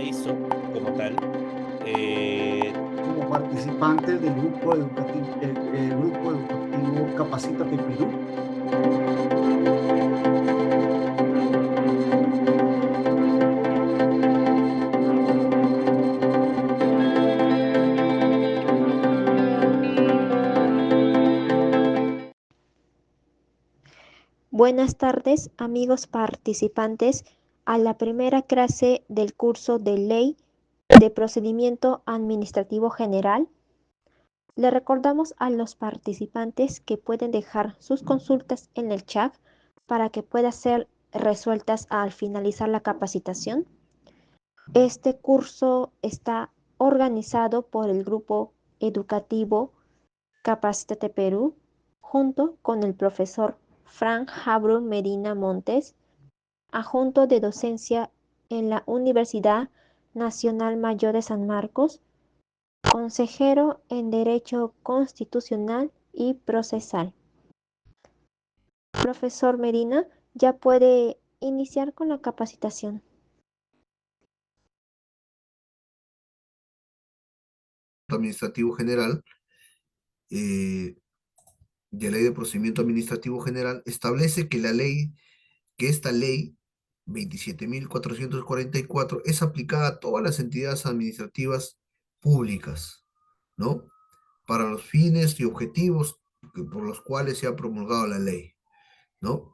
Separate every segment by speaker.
Speaker 1: a eso como tal.
Speaker 2: Como participantes del grupo educativo, el grupo educativo Capacítate Perú.
Speaker 3: Buenas tardes, amigos participantes, a la primera clase del curso de Ley de Procedimiento Administrativo General. Le recordamos a los participantes que pueden dejar sus consultas en el chat para que puedan ser resueltas al finalizar la capacitación. Este curso está organizado por el grupo educativo Capacítate Perú, junto con el profesor Frank Jabru Medina Montes, adjunto de docencia en la Universidad Nacional Mayor de San Marcos, consejero en Derecho Constitucional y Procesal. Profesor Medina, ya puede iniciar con la capacitación.
Speaker 4: Administrativo General, de Ley de Procedimiento Administrativo General, establece que esta ley 27.444 es aplicada a todas las entidades administrativas públicas, ¿no? Para los fines y objetivos por los cuales se ha promulgado la ley, ¿no?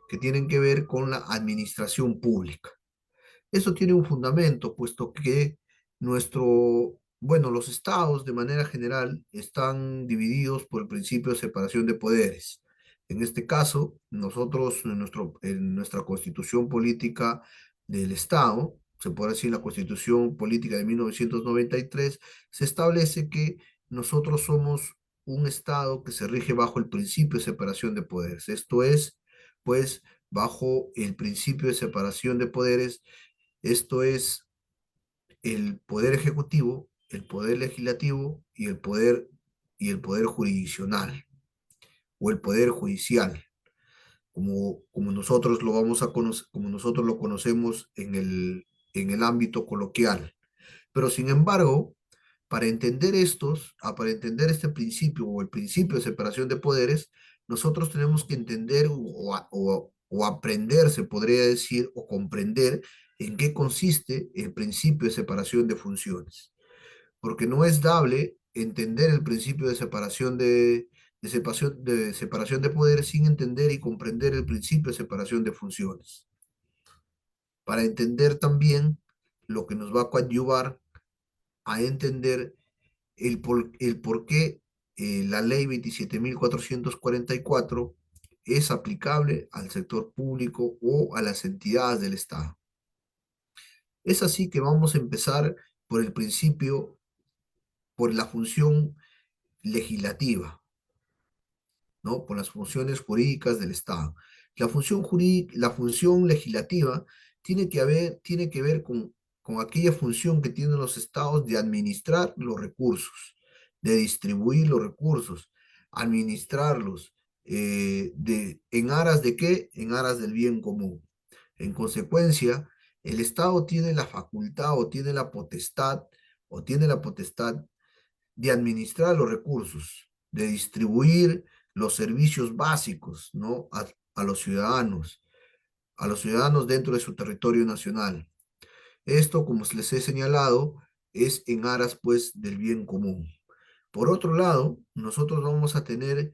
Speaker 4: Que tienen que ver con la administración pública. Eso tiene un fundamento, puesto que los estados de manera general están divididos por el principio de separación de poderes. En este caso, nosotros, en nuestra constitución política del Estado, se puede decir la constitución política de 1993, se establece que nosotros somos un Estado que se rige bajo el principio de separación de poderes. Esto es, pues, bajo el principio de separación de poderes, esto es el poder ejecutivo, el poder legislativo y el poder jurisdiccional o el poder judicial, como nosotros lo vamos a conocer, como nosotros lo conocemos en el ámbito coloquial. Pero sin embargo, para entender este principio o el principio de separación de poderes, nosotros tenemos que entender o aprender, se podría decir, o comprender en qué consiste el principio de separación de funciones. Porque no es dable entender el principio de separación de poderes sin entender y comprender el principio de separación de funciones. Para entender también lo que nos va a coadyuvar a entender el por qué la ley 27.444 es aplicable al sector público o a las entidades del Estado. Es así que vamos a empezar por el principio, por la función legislativa, ¿no? Por las funciones jurídicas del Estado. La función legislativa tiene que ver con aquella función que tienen los estados de administrar los recursos, de distribuir los recursos, administrarlos, ¿en aras de qué? En aras del bien común. En consecuencia, el Estado tiene la facultad o tiene la potestad de administrar los recursos, de distribuir los servicios básicos, ¿no? A los ciudadanos dentro de su territorio nacional. Esto, como les he señalado, es en aras, pues, del bien común. Por otro lado, nosotros vamos a tener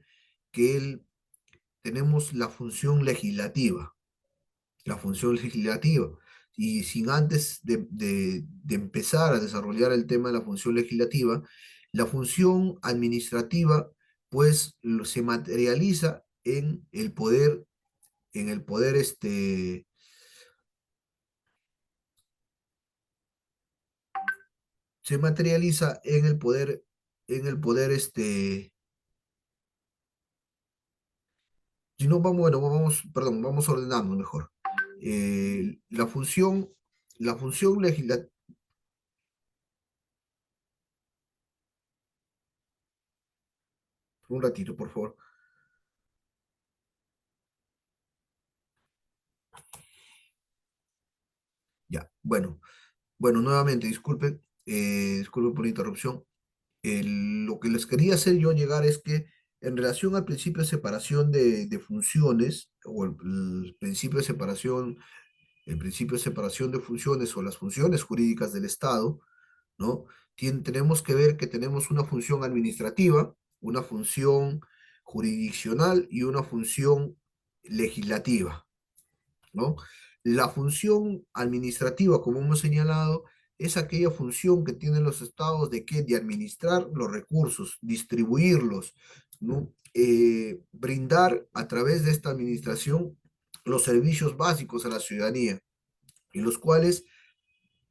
Speaker 4: tenemos la función legislativa, y sin antes de empezar a desarrollar el tema de la función legislativa, la función administrativa, pues, se materializa en el poder, se materializa en el poder, si no, perdón, vamos ordenando mejor. La función legislativa, un ratito, por favor. Ya, bueno. Bueno, nuevamente, disculpen por la interrupción. Lo que les quería hacer yo llegar es que en relación al principio de separación de funciones, o el principio de separación, el principio de separación de funciones o las funciones jurídicas del Estado, ¿no? Tenemos que ver que tenemos una función administrativa, una función jurisdiccional y una función legislativa, ¿no? La función administrativa, como hemos señalado, es aquella función que tienen los estados de qué, de administrar los recursos, distribuirlos, ¿no? Brindar a través de esta administración los servicios básicos a la ciudadanía, y los cuales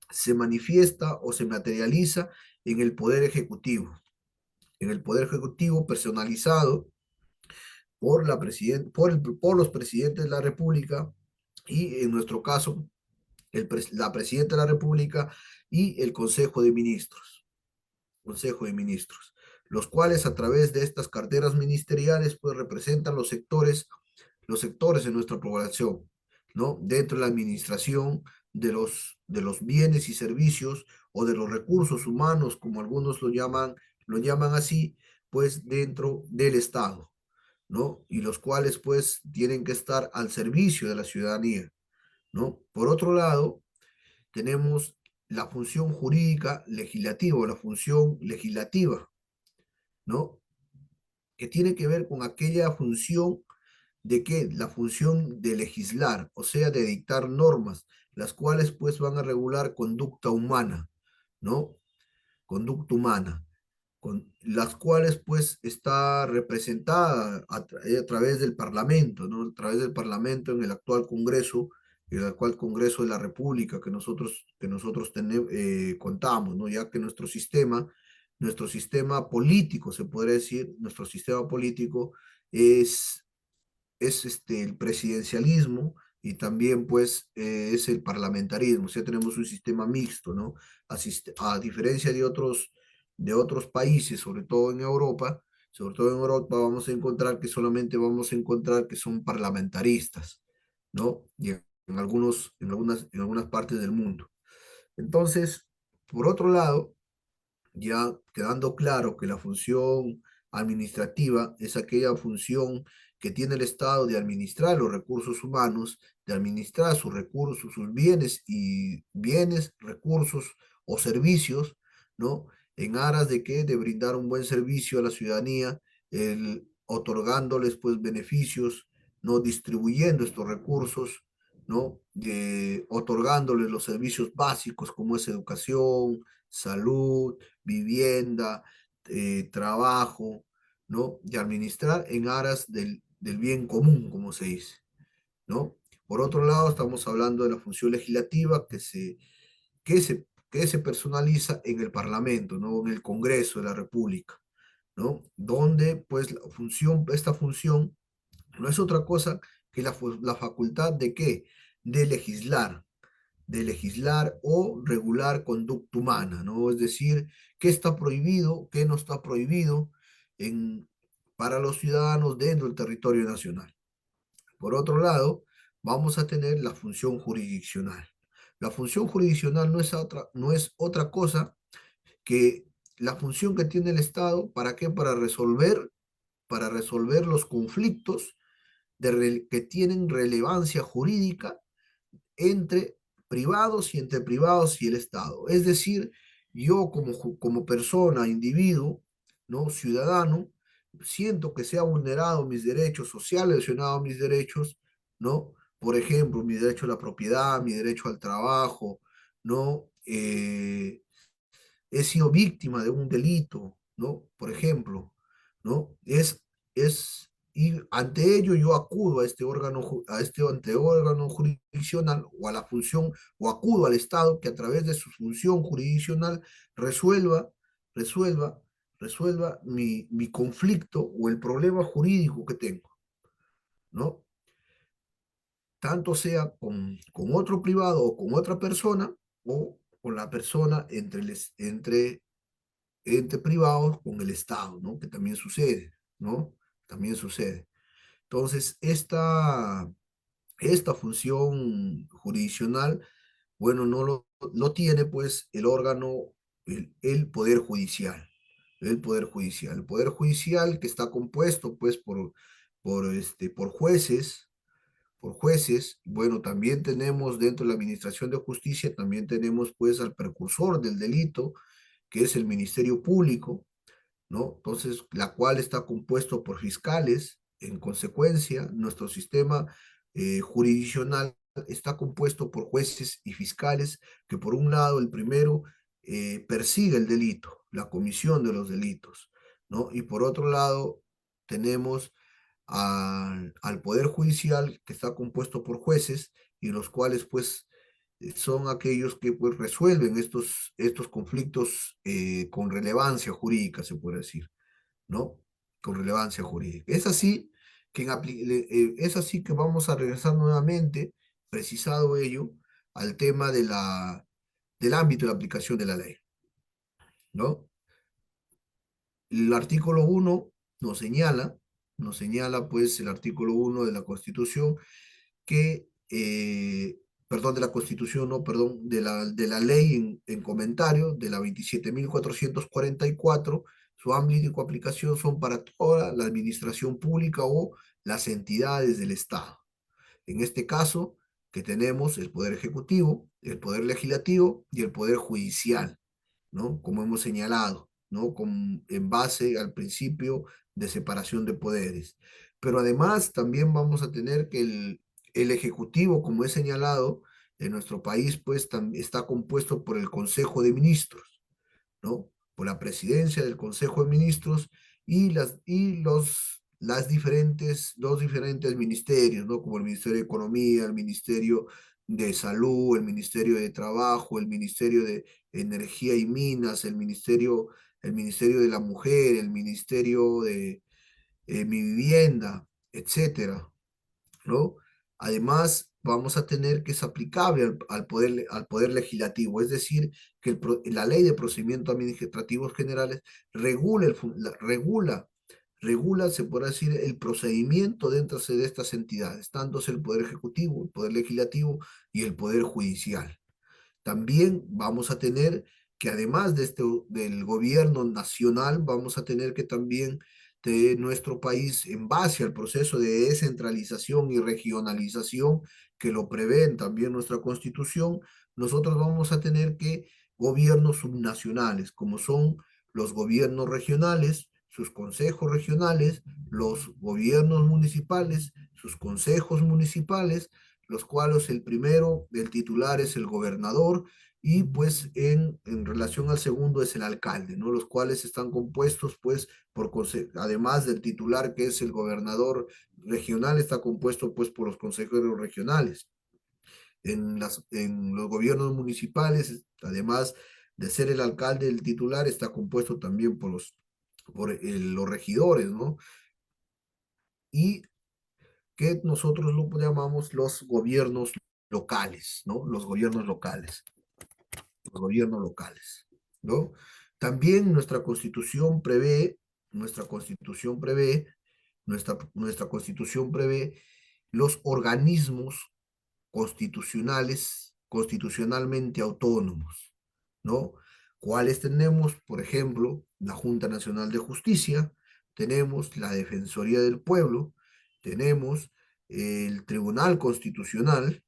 Speaker 4: se manifiesta o se materializa en el poder ejecutivo, personalizado por por los presidentes de la República, y en nuestro caso la Presidenta de la República y el Consejo de Ministros, los cuales a través de estas carteras ministeriales pues representan los sectores de nuestra población, ¿no? Dentro de la administración de los bienes y servicios, o de los recursos humanos, como algunos lo llaman así, pues dentro del Estado, ¿no? Y los cuales pues tienen que estar al servicio de la ciudadanía, ¿no? Por otro lado, tenemos la función jurídica legislativa, o la función legislativa, ¿no? Que tiene que ver con aquella función de que la función de legislar, o sea, de dictar normas, las cuales pues van a regular conducta humana, ¿no? Conducta humana, con las cuales pues está representada a través del Parlamento, ¿no? A través del Parlamento en el actual Congreso, el actual Congreso de la República que nosotros contamos, ¿no? Ya que nuestro sistema político, se podría decir, nuestro sistema político es el presidencialismo, y también pues es el parlamentarismo, o sea, tenemos un sistema mixto, ¿no? A diferencia de otros países, sobre todo en Europa vamos a encontrar que solamente vamos a encontrar que son parlamentaristas, ¿no? Y en algunas partes del mundo. Entonces, por otro lado, ya quedando claro que la función administrativa es aquella función que tiene el Estado de administrar los recursos humanos, de administrar sus recursos, sus bienes, recursos o servicios, ¿no? En aras de que de brindar un buen servicio a la ciudadanía, otorgándoles pues beneficios, no distribuyendo estos recursos, ¿no? Otorgándoles los servicios básicos como es educación, salud, vivienda, trabajo, ¿no? De administrar en aras del bien común, como se dice, ¿no? Por otro lado, estamos hablando de la función legislativa que se personaliza en el Parlamento, ¿no? En el Congreso de la República, ¿no? Donde, pues, esta función no es otra cosa que la facultad de ¿qué? De legislar, o regular conducta humana, ¿no? Es decir, qué está prohibido, qué no está prohibido para los ciudadanos dentro del territorio nacional. Por otro lado, vamos a tener la función jurisdiccional. La función jurisdiccional no es otra cosa que la función que tiene el Estado. ¿Para qué? Para resolver los conflictos que tienen relevancia jurídica entre privados y entre privados y el Estado. Es decir, yo como persona, individuo, ¿no? Ciudadano, siento que se ha vulnerado mis derechos sociales, lesionado mis derechos, ¿no? Por ejemplo, mi derecho a la propiedad, mi derecho al trabajo, ¿no? He sido víctima de un delito, ¿no? Por ejemplo, ¿no? Y ante ello yo acudo a este ante órgano jurisdiccional, o a la función, o acudo al Estado, que a través de su función jurisdiccional resuelva, resuelva, resuelva mi conflicto o el problema jurídico que tengo, ¿no? Tanto sea con otro privado o con otra persona, o con la persona entre privados con el Estado, ¿no? Que también sucede, ¿no? También sucede. Entonces, esta función jurisdiccional, bueno, lo tiene pues el órgano, el Poder Judicial. El Poder Judicial. El Poder Judicial que está compuesto pues por jueces. Bueno, también tenemos dentro de la Administración de Justicia, también tenemos pues al precursor del delito, que es el Ministerio Público, ¿no? Entonces, la cual está compuesto por fiscales. En consecuencia, nuestro sistema jurisdiccional está compuesto por jueces y fiscales que, por un lado, el primero persigue el delito, la comisión de los delitos, ¿no? Y por otro lado, tenemos al Poder Judicial que está compuesto por jueces y los cuales, pues, son aquellos que pues resuelven estos conflictos con relevancia jurídica, se puede decir, ¿no? Con relevancia jurídica. Es así que vamos a regresar nuevamente, precisado ello, al tema del ámbito de la aplicación de la ley, ¿no? El artículo 1 nos señala pues el artículo 1 de la Constitución que, perdón, de la Constitución, no, perdón, de la ley en comentario, de la 27.444, su ámbito de aplicación son para toda la administración pública o las entidades del Estado. En este caso, que tenemos el Poder Ejecutivo, el Poder Legislativo y el Poder Judicial, ¿no? Como hemos señalado, ¿no? En base al principio de separación de poderes. Pero además también vamos a tener que el Ejecutivo, como he señalado, en nuestro país, pues está compuesto por el Consejo de Ministros, ¿no? Por la presidencia del Consejo de Ministros los diferentes ministerios, ¿no? Como el Ministerio de Economía, el Ministerio de Salud, el Ministerio de Trabajo, el Ministerio de Energía y Minas, el Ministerio de la Mujer, el Ministerio de Mi Vivienda, etcétera, ¿no? Además, vamos a tener que es aplicable al poder legislativo, es decir, que la Ley de Procedimientos Administrativos Generales regula, se puede decir, el procedimiento dentro de estas entidades, tanto es el Poder Ejecutivo, el Poder Legislativo y el Poder Judicial. También vamos a tener que además del gobierno nacional, vamos a tener que también de nuestro país, en base al proceso de descentralización y regionalización que lo prevén también nuestra Constitución, nosotros vamos a tener que gobiernos subnacionales, como son los gobiernos regionales, sus consejos regionales, los gobiernos municipales, sus consejos municipales, los cuales el primero, el titular es el gobernador, y pues en relación al segundo es el alcalde, ¿no? Los cuales están compuestos pues además del titular que es el gobernador regional, está compuesto pues por los consejeros regionales. En los gobiernos municipales, además de ser el alcalde el titular, está compuesto también los regidores, ¿no? Y que nosotros lo llamamos los gobiernos locales, ¿no? Los gobiernos locales, ¿no? También nuestra constitución prevé, nuestra constitución prevé los organismos constitucionalmente autónomos, ¿no? ¿Cuáles tenemos? Por ejemplo, la Junta Nacional de Justicia, tenemos la Defensoría del Pueblo, tenemos el Tribunal Constitucional,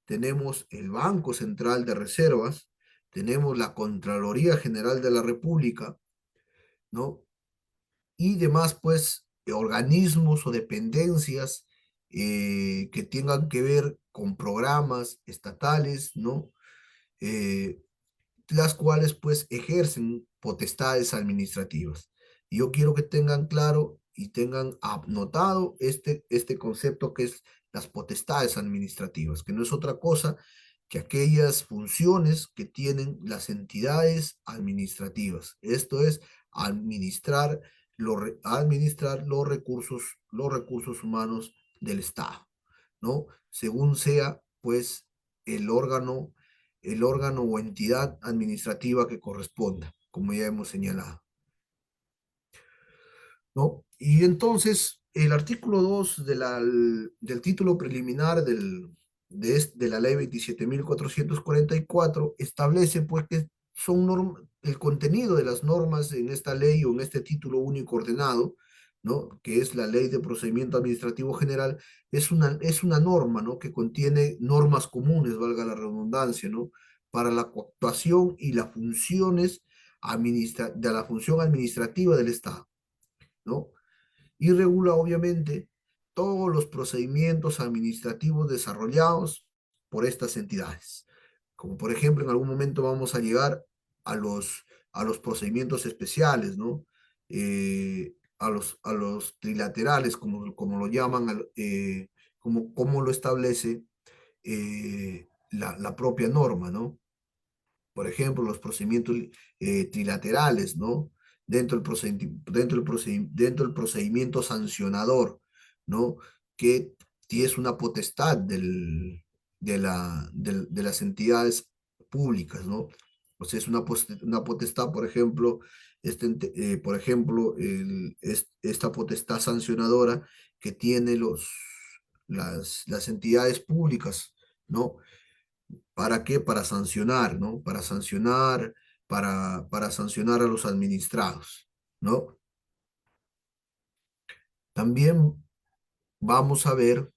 Speaker 4: tenemos el Banco Central de Reservas, tenemos la Contraloría General de la República, ¿no? Y demás, pues, organismos o dependencias que tengan que ver con programas estatales, ¿no? Las cuales, pues, ejercen potestades administrativas. Y yo quiero que tengan claro y tengan anotado este concepto que es las potestades administrativas, que no es otra cosa que aquellas funciones que tienen las entidades administrativas. Esto es administrar, administrar los recursos humanos del Estado, ¿no? Según sea, pues, el órgano, el órgano o entidad administrativa que corresponda, como ya hemos señalado, ¿no? Y entonces, el artículo 2 del título preliminar de la ley 27.444 establece pues que el contenido de las normas en esta ley o en este título único ordenado, ¿no? Que es la Ley de Procedimiento Administrativo General, es una norma, ¿no? Que contiene normas comunes, valga la redundancia, ¿no? Para la actuación y las funciones de la función administrativa del Estado, ¿no? Y regula obviamente todos los procedimientos administrativos desarrollados por estas entidades. Como por ejemplo, en algún momento vamos a llegar a a los procedimientos especiales, ¿no? A los trilaterales, como lo llaman, como lo establece la propia norma, ¿no? Por ejemplo, los procedimientos trilaterales, ¿no? Dentro del procedimiento sancionador, ¿no? Que es una potestad de las entidades públicas, ¿no? O sea, es una potestad, por ejemplo, esta potestad sancionadora que tiene las entidades públicas, ¿no? ¿Para qué? Para sancionar, ¿no? Para sancionar a los administrados, ¿no? También vamos a ver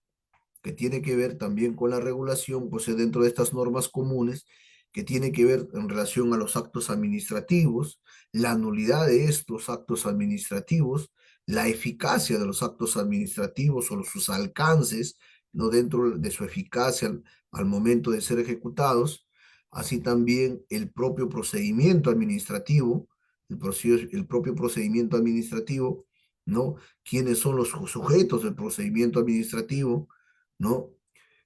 Speaker 4: que tiene que ver también con la regulación, pues dentro de estas normas comunes, que tiene que ver en relación a los actos administrativos, la nulidad de estos actos administrativos, la eficacia de los actos administrativos o sus alcances, no dentro de su eficacia al momento de ser ejecutados, así también el propio procedimiento administrativo, el propio procedimiento administrativo, ¿no? ¿Quiénes son los sujetos del procedimiento administrativo? ¿No?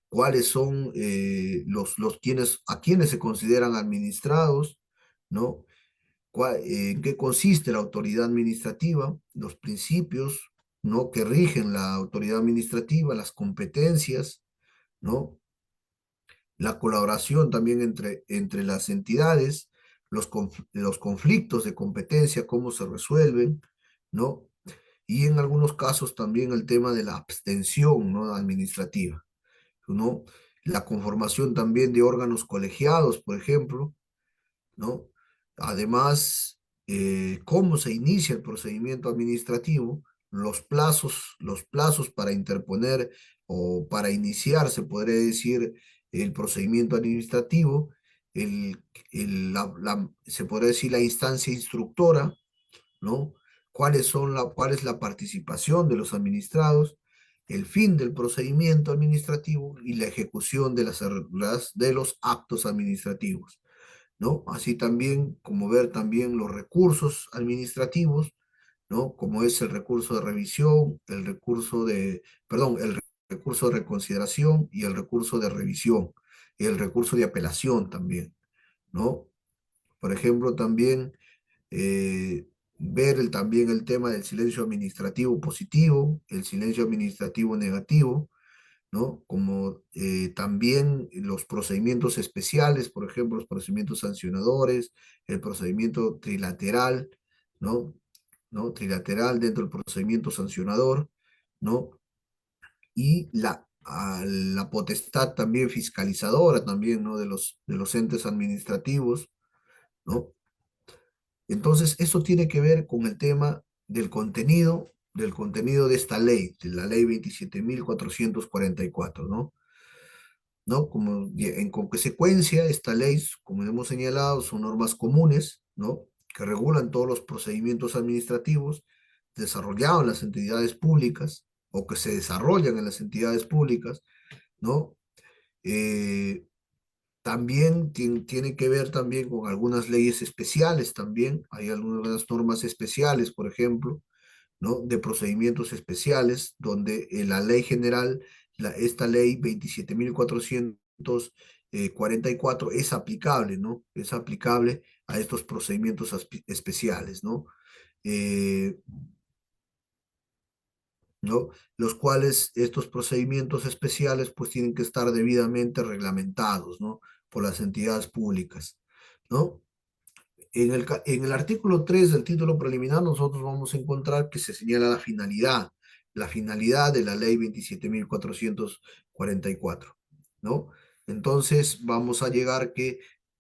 Speaker 4: ¿Cuáles son a quienes se consideran administrados? ¿No? ¿En qué consiste la autoridad administrativa? Los principios, ¿no? Que rigen la autoridad administrativa, las competencias, ¿no? La colaboración también entre las entidades, los conflictos de competencia, cómo se resuelven, ¿no? Y en algunos casos también el tema de la abstención, ¿no? Administrativa, ¿no? La conformación también de órganos colegiados, por ejemplo, ¿no? Además, cómo se inicia el procedimiento administrativo, los plazos para interponer o para iniciar, se podría decir, el procedimiento administrativo, se podría decir la instancia instructora, ¿no? ¿Cuál es la participación de los administrados, el fin del procedimiento administrativo y la ejecución de los actos administrativos, ¿no? Así también como ver también los recursos administrativos, ¿no? Como es el recurso de revisión, el recurso de reconsideración y el recurso de revisión, y el recurso de apelación también, ¿no? Por ejemplo, también ver también el tema del silencio administrativo positivo, el silencio administrativo negativo, ¿no? Como también los procedimientos especiales, por ejemplo, los procedimientos sancionadores, el procedimiento trilateral, ¿no? ¿No? Trilateral dentro del procedimiento sancionador, ¿no? Y la potestad también fiscalizadora también, ¿no? De los entes administrativos, ¿no? Entonces, eso tiene que ver con el tema del contenido de esta ley, de la ley 27.444, ¿no? ¿No? En consecuencia, esta ley, como hemos señalado, son normas comunes, ¿no? Que regulan todos los procedimientos administrativos desarrollados en las entidades públicas o que se desarrollan en las entidades públicas, ¿no? Eh, También tiene que ver también con algunas leyes especiales también. Hay algunas normas especiales, por ejemplo, ¿no? De procedimientos especiales, donde la ley general, esta ley 27.444 es aplicable, ¿no? Es aplicable a estos procedimientos especiales, ¿no? Eh, ¿No? Los cuales estos procedimientos especiales pues tienen que estar debidamente reglamentados, ¿no? Por las entidades públicas, ¿no? En el artículo 3 del título preliminar nosotros vamos a encontrar que se señala la finalidad de la ley 27.444. ¿no? Entonces vamos a llegar que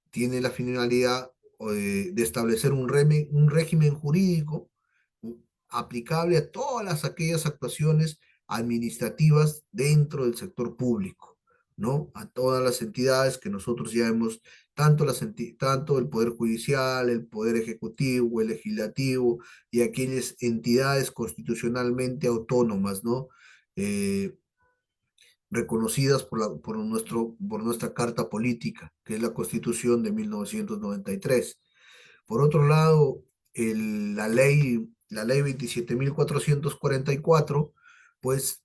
Speaker 4: tiene la finalidad de establecer un régimen jurídico aplicable a todas aquellas actuaciones administrativas dentro del sector público, ¿no? A todas las entidades que nosotros ya hemos, tanto el Poder Judicial, el Poder Ejecutivo, el Legislativo y aquellas entidades constitucionalmente autónomas, ¿no? Eh, reconocidas por nuestra Carta Política, que es la Constitución de 1993. Por otro lado, la ley 27.444, pues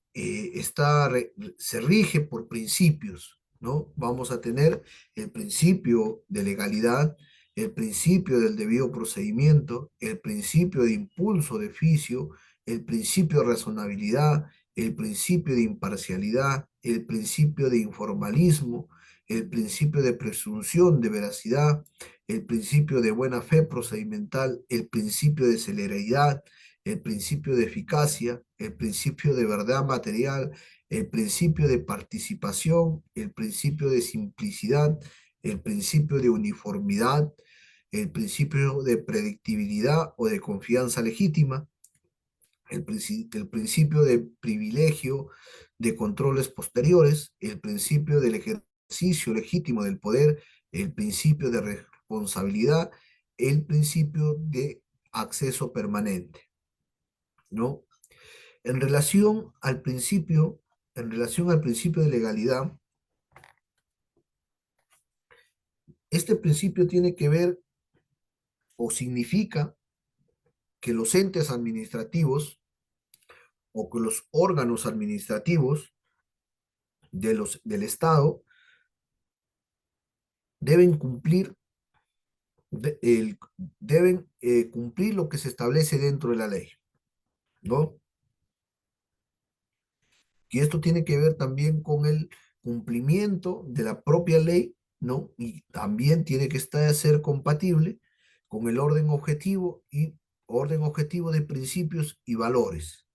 Speaker 4: se rige por principios, ¿no? Vamos a tener el principio de legalidad, el principio del debido procedimiento, el principio de impulso de oficio, el principio de razonabilidad, el principio de imparcialidad, el principio de informalismo, el principio de presunción de veracidad, el principio de buena fe procedimental, el principio de celeridad, el principio de eficacia, el principio de verdad material, el principio de participación, el principio de simplicidad, el principio de uniformidad, el principio de predictibilidad o de confianza legítima, el principio de privilegio de controles posteriores, el principio del ejercicio legítimo del poder, el principio de responsabilidad, el principio de acceso permanente, ¿no? En relación al principio, en relación al principio de legalidad, este principio tiene que ver o significa que los entes administrativos o que los órganos administrativos del Estado deben cumplir, deben cumplir lo que se establece dentro de la ley, ¿no? Y esto tiene que ver también con el cumplimiento de la propia ley, ¿no? Y también tiene que ser compatible con el orden objetivo de principios y valores,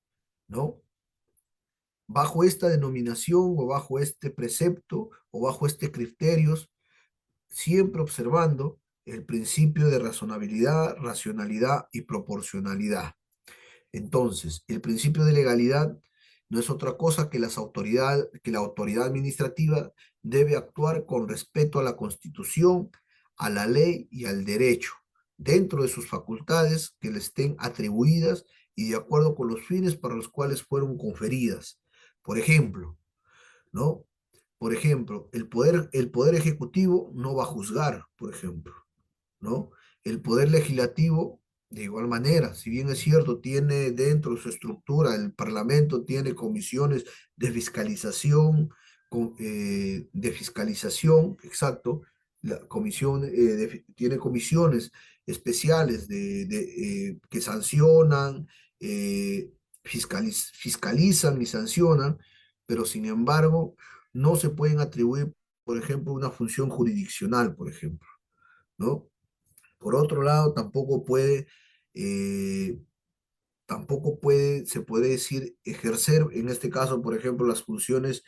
Speaker 4: ¿no? Bajo esta denominación o bajo este precepto o bajo este criterios, siempre observando el principio de razonabilidad, racionalidad y proporcionalidad. Entonces, el principio de legalidad no es otra cosa que que la autoridad administrativa debe actuar con respeto a la Constitución, a la ley y al derecho, dentro de sus facultades que le estén atribuidas y de acuerdo con los fines para los cuales fueron conferidas. Por ejemplo, ¿no? Por ejemplo, el poder ejecutivo no va a juzgar, por ejemplo, ¿no? El poder legislativo, de igual manera, si bien es cierto, tiene dentro de su estructura, el Parlamento tiene comisiones de fiscalización, exacto, la comisión tiene comisiones especiales que sancionan, eh, fiscalizan y sancionan, pero sin embargo no se pueden atribuir, por ejemplo, una función jurisdiccional, por ejemplo, ¿no? Por otro lado, eh, se puede decir, ejercer, en este caso, por ejemplo, las funciones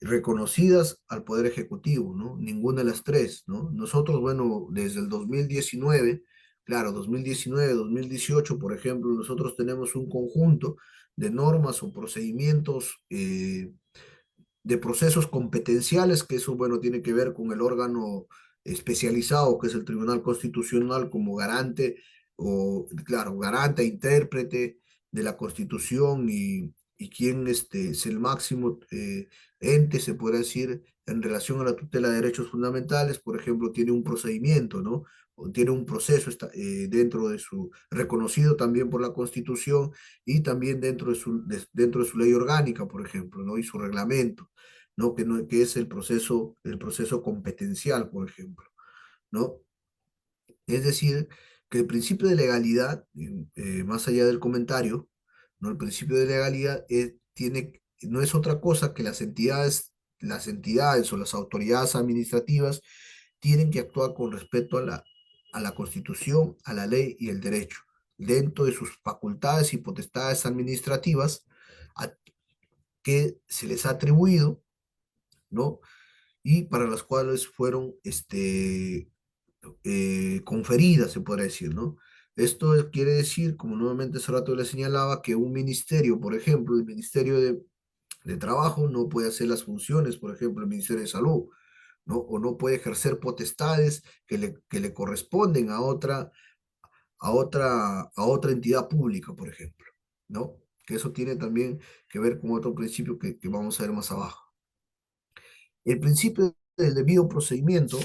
Speaker 4: reconocidas al Poder Ejecutivo, ¿no? Ninguna de las tres, ¿no? Nosotros, bueno, desde el 2019, claro, 2019, 2018, por ejemplo, nosotros tenemos un conjunto de normas o procedimientos de procesos competenciales, que eso, bueno, tiene que ver con el órgano especializado, que es el Tribunal Constitucional, como garante, o, claro, garante e intérprete de la Constitución y quien es el máximo ente, se puede decir, en relación a la tutela de derechos fundamentales, por ejemplo, tiene un procedimiento, ¿no? O tiene un proceso dentro de su, reconocido también por la Constitución y también dentro de su ley orgánica, por ejemplo, ¿no? Y su reglamento. ¿No? Que es el proceso competencial, por ejemplo, ¿no? Es decir, que el principio de legalidad, más allá del comentario, ¿no? El principio de legalidad no es otra cosa que las entidades o las autoridades administrativas tienen que actuar con respeto a la Constitución, a la ley y el derecho, dentro de sus facultades y potestades administrativas que se les ha atribuido, ¿no? y para las cuales fueron conferidas, se podría decir, ¿no? Esto quiere decir, como nuevamente hace rato le señalaba, que un ministerio, por ejemplo, el Ministerio de Trabajo no puede hacer las funciones, por ejemplo, el Ministerio de Salud, ¿no? O no puede ejercer potestades que le corresponden a otra entidad pública, por ejemplo, ¿no? Que eso tiene también que ver con otro principio que vamos a ver más abajo. El principio del debido procedimiento,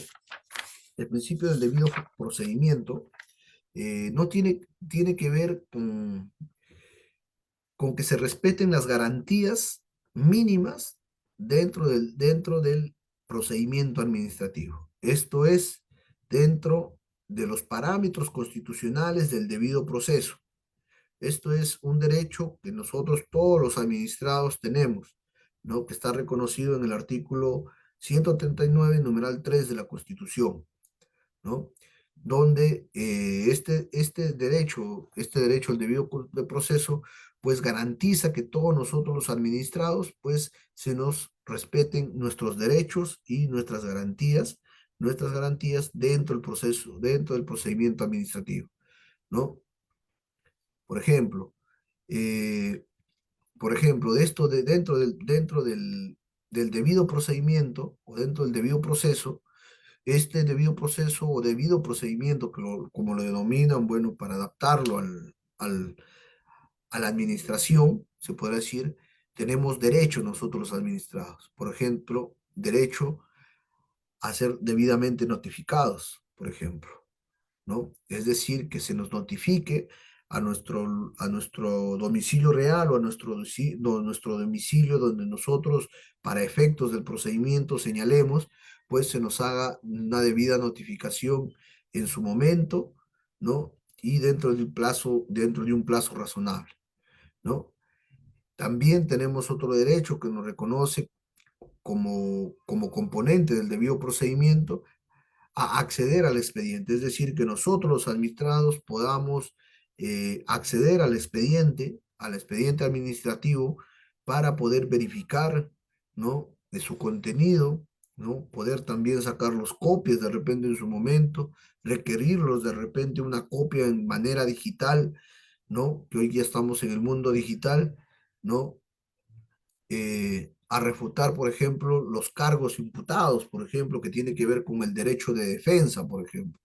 Speaker 4: el principio del debido procedimiento no tiene que ver con que se respeten las garantías mínimas dentro del procedimiento administrativo. Esto es, dentro de los parámetros constitucionales del debido proceso. Esto es un derecho que nosotros todos los administrados tenemos, ¿no? Que está reconocido en el artículo 139, numeral 3 de la Constitución, ¿no? Donde este derecho al debido de proceso, pues garantiza que todos nosotros los administrados, pues se nos respeten nuestros derechos y nuestras garantías dentro del proceso, dentro del procedimiento administrativo, ¿no? Por ejemplo, eh, de esto, del debido procedimiento o dentro del debido proceso, este debido proceso o debido procedimiento, como lo denominan, bueno, para adaptarlo a la administración, se puede decir, tenemos derecho nosotros los administrados. Por ejemplo, derecho a ser debidamente notificados, por ejemplo, ¿no? Es decir, que se nos notifique a nuestro domicilio real o a nuestro domicilio donde nosotros, para efectos del procedimiento, señalemos, pues se nos haga una debida notificación en su momento, ¿no? Y dentro de un plazo razonable, ¿no? También tenemos otro derecho que nos reconoce como componente del debido procedimiento a acceder al expediente, es decir, que nosotros los administrados podamos acceder al expediente administrativo para poder verificar, ¿no? De su contenido, ¿no? Poder también sacar los copias de repente en su momento, requerirlos de repente una copia en manera digital, ¿no? Que hoy ya estamos en el mundo digital, ¿no? A refutar, por ejemplo, los cargos imputados, por ejemplo, que tiene que ver con el derecho de defensa, por ejemplo,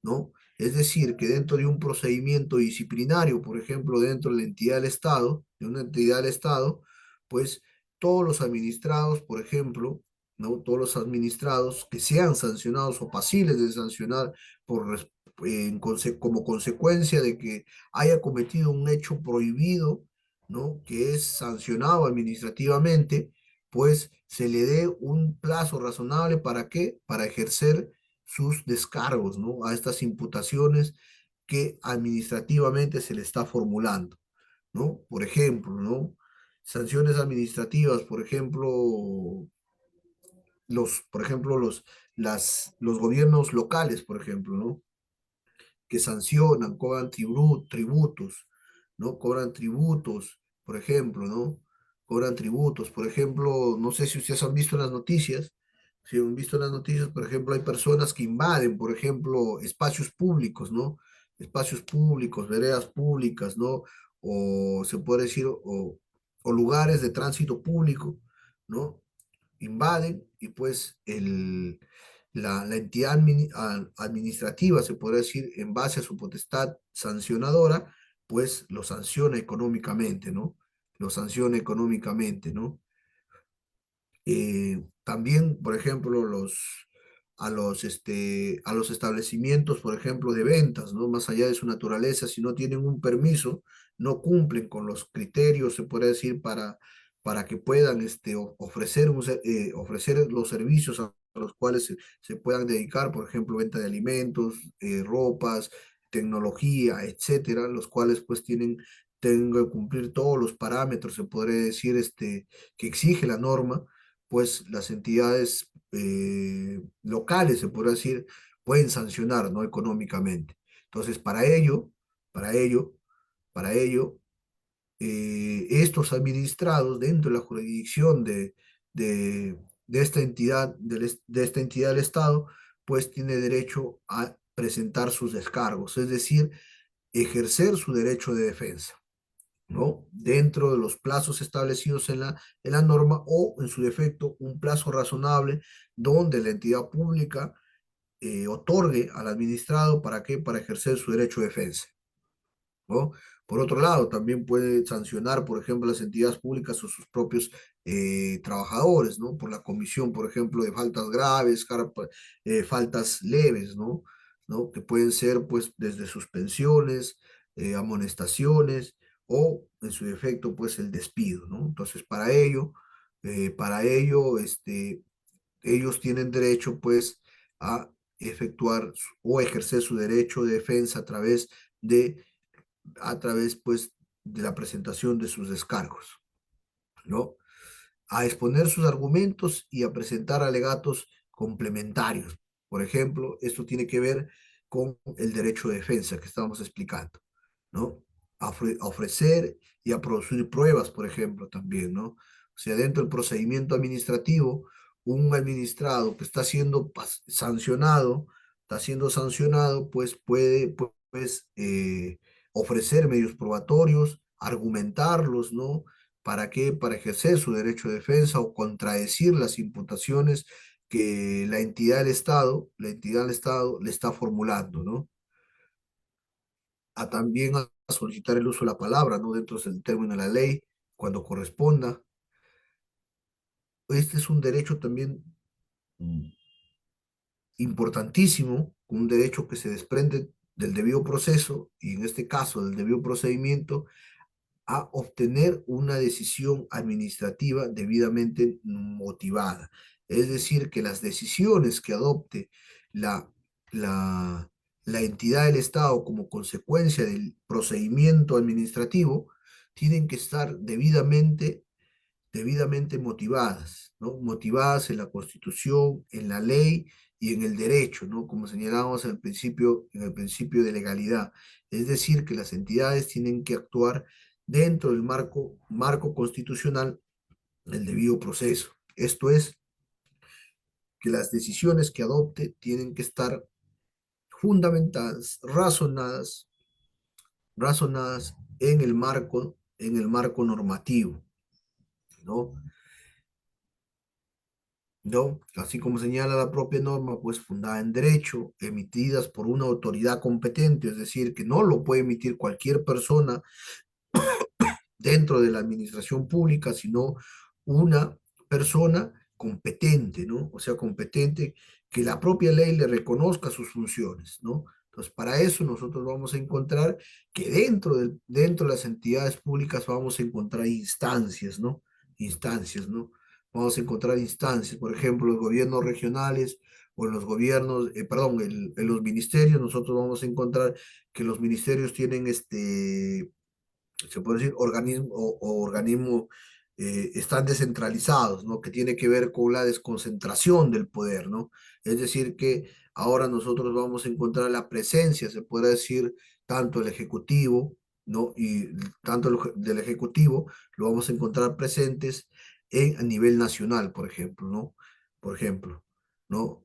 Speaker 4: ¿no? Es decir, que dentro de un procedimiento disciplinario, por ejemplo, dentro de la entidad del Estado, de una entidad del Estado, pues todos los administrados, por ejemplo, ¿no? Todos los administrados que sean sancionados o pasibles de sancionar como consecuencia de que haya cometido un hecho prohibido, ¿no? Que es sancionado administrativamente, pues se le dé un plazo razonable ¿para qué? Para ejercer sus descargos, ¿no? A estas imputaciones que administrativamente se le está formulando, ¿no? Por ejemplo, ¿no? Sanciones administrativas, por ejemplo, los gobiernos locales, por ejemplo, ¿no? Que sancionan, cobran tributos, ¿no? Cobran tributos, por ejemplo, ¿no? Cobran tributos, por ejemplo, no sé si ustedes han visto en las noticias, si han visto en las noticias, por ejemplo, hay personas que invaden, por ejemplo, espacios públicos, ¿no? Espacios públicos, veredas públicas, ¿no? O se puede decir, o lugares de tránsito público, ¿no? Invaden y pues la entidad administrativa, se podría decir, en base a su potestad sancionadora, pues lo sanciona económicamente, ¿no? Lo sanciona económicamente, ¿no? También, por ejemplo, a los establecimientos, por ejemplo, de ventas, ¿no? Más allá de su naturaleza, si no tienen un permiso, no cumplen con los criterios, se puede decir, para que puedan ofrecer los servicios a los cuales se puedan dedicar, por ejemplo, venta de alimentos, ropas, tecnología, etcétera, los cuales pues tienen que cumplir todos los parámetros, se podría decir, que exige la norma, pues las entidades locales, se puede decir, pueden sancionar, ¿no? Económicamente. Entonces, para ello, para ello, estos administrados dentro de la jurisdicción de esta entidad del Estado, pues tiene derecho a presentar sus descargos, es decir, ejercer su derecho de defensa, ¿no? Dentro de los plazos establecidos en la norma o, en su defecto, un plazo razonable donde la entidad pública otorgue al administrado, ¿para qué? Para ejercer su derecho de defensa, ¿no? Por otro lado, también puede sancionar, por ejemplo, las entidades públicas o sus propios trabajadores, ¿no? Por la comisión, por ejemplo, de faltas graves, faltas leves, ¿no? ¿No? Que pueden ser, pues, desde suspensiones, amonestaciones o, en su defecto, pues, el despido, ¿no? Entonces, ellos tienen derecho, pues, a efectuar o ejercer su derecho de defensa de pues, de la presentación de sus descargos, ¿no? A exponer sus argumentos y a presentar alegatos complementarios. Por ejemplo, esto tiene que ver con el derecho de defensa que estamos explicando, ¿no? A ofrecer y a producir pruebas, por ejemplo, también, ¿no? O sea, dentro del procedimiento administrativo, un administrado que está siendo sancionado, pues puede, pues, ofrecer medios probatorios, argumentarlos, ¿no? ¿Para qué? Para ejercer su derecho de defensa o contradecir las imputaciones que la entidad del Estado le está formulando, ¿no? También a solicitar el uso de la palabra, ¿no? Dentro del término de la ley, cuando corresponda. Este es un derecho también mm, importantísimo, un derecho que se desprende del debido proceso, y en este caso del debido procedimiento, a obtener una decisión administrativa debidamente motivada. Es decir, que las decisiones que adopte la, la, la entidad del Estado como consecuencia del procedimiento administrativo tienen que estar debidamente motivadas, ¿no? Motivadas en la Constitución, en la ley y en el derecho, ¿no? Como señalábamos en el principio de legalidad. Es decir, que las entidades tienen que actuar dentro del marco constitucional del debido proceso. Esto es, que las decisiones que adopte tienen que estar fundamentadas, razonadas en el marco normativo, ¿no? ¿No? Así como señala la propia norma, pues fundada en derecho, emitidas por una autoridad competente, es decir, que no lo puede emitir cualquier persona dentro de la administración pública, sino una persona competente, ¿no? O sea, competente, que la propia ley le reconozca sus funciones, ¿no? Entonces, para eso nosotros vamos a encontrar que dentro de las entidades públicas vamos a encontrar instancias, ¿no? Instancias, ¿no? Vamos a encontrar instancias, por ejemplo, los gobiernos regionales o en los gobiernos, perdón, en los ministerios, nosotros vamos a encontrar que los ministerios tienen se puede decir, organismo, están descentralizados, ¿no? Que tiene que ver con la desconcentración del poder, ¿no? Es decir, que ahora nosotros vamos a encontrar la presencia, se puede decir, tanto el Ejecutivo, ¿no? Y tanto del Ejecutivo lo vamos a encontrar presentes a nivel nacional, por ejemplo, ¿no? Por ejemplo, ¿no?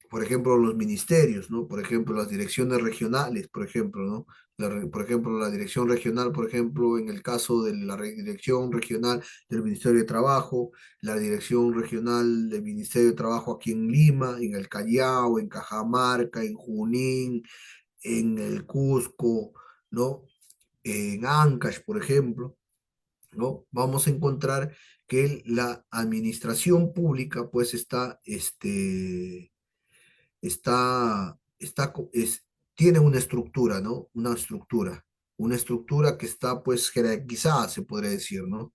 Speaker 4: Por ejemplo, los ministerios, ¿no? Por ejemplo, las direcciones regionales, por ejemplo, ¿no? Por ejemplo, la dirección regional, por ejemplo, en el caso de la dirección regional del Ministerio de Trabajo, la dirección regional del Ministerio de Trabajo aquí en Lima, en el Callao, en Cajamarca, en Junín, en el Cusco, ¿no? En Ancash, por ejemplo, ¿no? Vamos a encontrar que la administración pública, pues, tiene una estructura, ¿no? Una estructura que está, pues, jerarquizada, se podría decir, ¿no?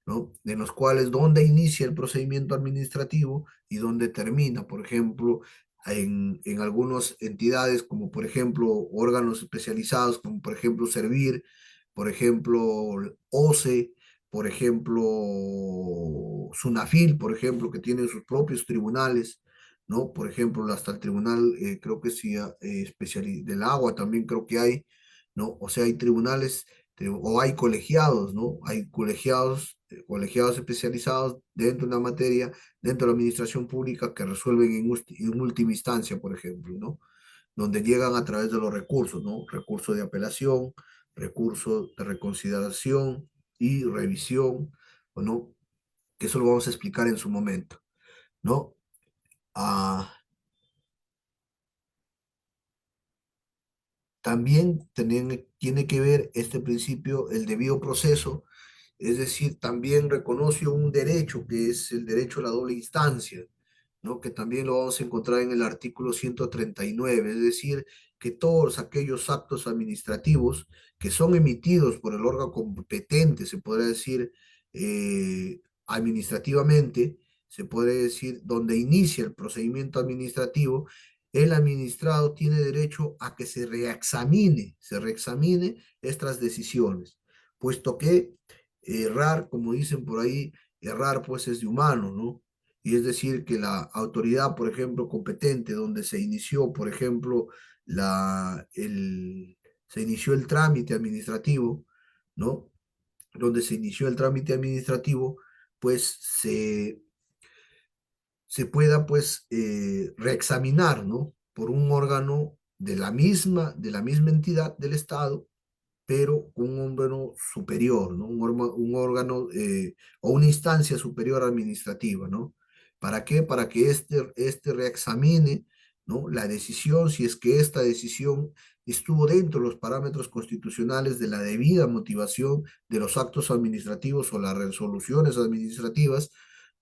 Speaker 4: ¿No? De los cuales dónde inicia el procedimiento administrativo y dónde termina, por ejemplo, en algunas entidades, como por ejemplo órganos especializados, como por ejemplo Servir, por ejemplo OCE, por ejemplo Sunafil, por ejemplo, que tienen sus propios tribunales, ¿no? Por ejemplo, hasta el tribunal, creo que sí, del agua también creo que hay, ¿no? O sea, hay o hay colegiados, ¿no? Hay colegiados especializados dentro de una materia, dentro de la administración pública que resuelven en última instancia, por ejemplo, ¿no? Donde llegan a través de los recursos, ¿no? Recursos de apelación, recursos de reconsideración y revisión, ¿o no? Que eso lo vamos a explicar en su momento, ¿no? Ah, también tiene que ver este principio, el debido proceso, es decir, también reconoce un derecho que es el derecho a la doble instancia, ¿no? Que también lo vamos a encontrar en el artículo 139, es decir, que todos aquellos actos administrativos que son emitidos por el órgano competente, se podría decir administrativamente, se puede decir donde inicia el procedimiento administrativo, el administrado tiene derecho a que se reexamine estas decisiones, puesto que errar, como dicen por ahí, errar pues es de humano, ¿no? Y es decir, que la autoridad, por ejemplo, competente, donde se inició, por ejemplo, se inició el trámite administrativo, ¿no? Donde se inició el trámite administrativo, pues se pueda, pues, reexaminar, ¿no? Por un órgano de la misma entidad del Estado, pero con un órgano superior, ¿no? Un órgano o una instancia superior administrativa, ¿no? ¿Para qué? Para que este reexamine, ¿no? La decisión, si es que esta decisión estuvo dentro de los parámetros constitucionales de la debida motivación de los actos administrativos o las resoluciones administrativas,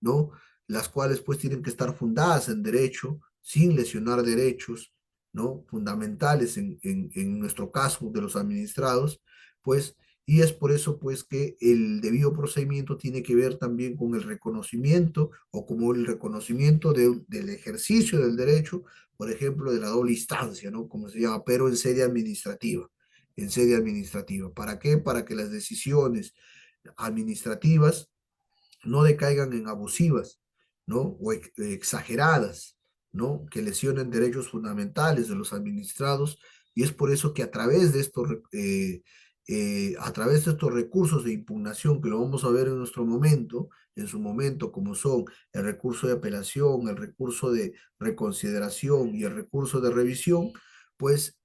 Speaker 4: ¿no? Las cuales pues tienen que estar fundadas en derecho, sin lesionar derechos, ¿no? Fundamentales en nuestro caso de los administrados, pues, y es por eso, pues, que el debido procedimiento tiene que ver también con el reconocimiento o como el reconocimiento del ejercicio del derecho, por ejemplo, de la doble instancia, ¿no? Como se llama, pero en sede administrativa, en sede administrativa. ¿Para qué? Para que las decisiones administrativas no decaigan en abusivas, ¿no? O exageradas, ¿no? Que lesionen derechos fundamentales de los administrados, y es por eso que a través de estos recursos de impugnación, que lo vamos a ver en su momento, como son el recurso de apelación, el recurso de reconsideración y el recurso de revisión, pues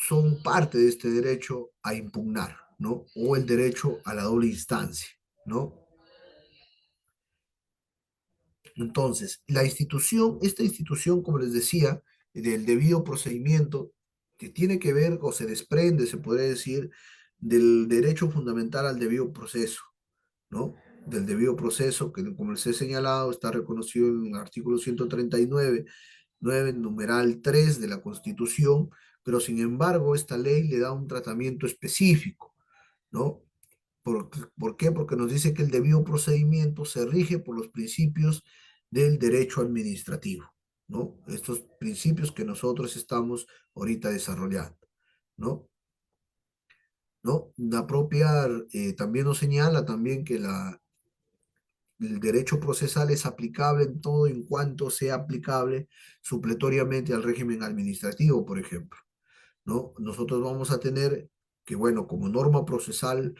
Speaker 4: son parte de este derecho a impugnar, ¿no? O el derecho a la doble instancia, ¿no? Entonces, esta institución, como les decía, del debido procedimiento, que tiene que ver o se desprende, se podría decir, del derecho fundamental al debido proceso, ¿no? Del debido proceso, que como les he señalado, está reconocido en el artículo 139, 9, numeral 3 de la Constitución, pero sin embargo, esta ley le da un tratamiento específico, ¿no? ¿Por qué? Porque nos dice que el debido procedimiento se rige por los principios del derecho administrativo, ¿no? Estos principios que nosotros estamos ahorita desarrollando, ¿no? ¿No? La propia también nos señala también que el derecho procesal es aplicable en todo en cuanto sea aplicable supletoriamente al régimen administrativo, por ejemplo, ¿no? Nosotros vamos a tener que, bueno, como norma procesal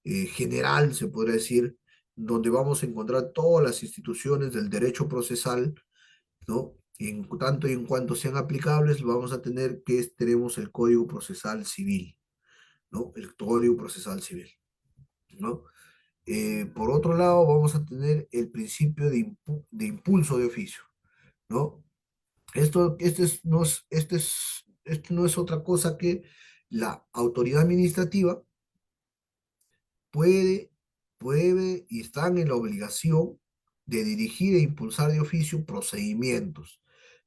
Speaker 4: general, se podría decir, donde vamos a encontrar todas las instituciones del derecho procesal, ¿no? Y en tanto y en cuanto sean aplicables, vamos a tener que tenemos el Código Procesal Civil, ¿no? El Código Procesal Civil, ¿no? Por otro lado, vamos a tener el principio de impulso de oficio, ¿no? Esto no es otra cosa que la autoridad administrativa puede, puede y están en la obligación de dirigir e impulsar de oficio procedimientos,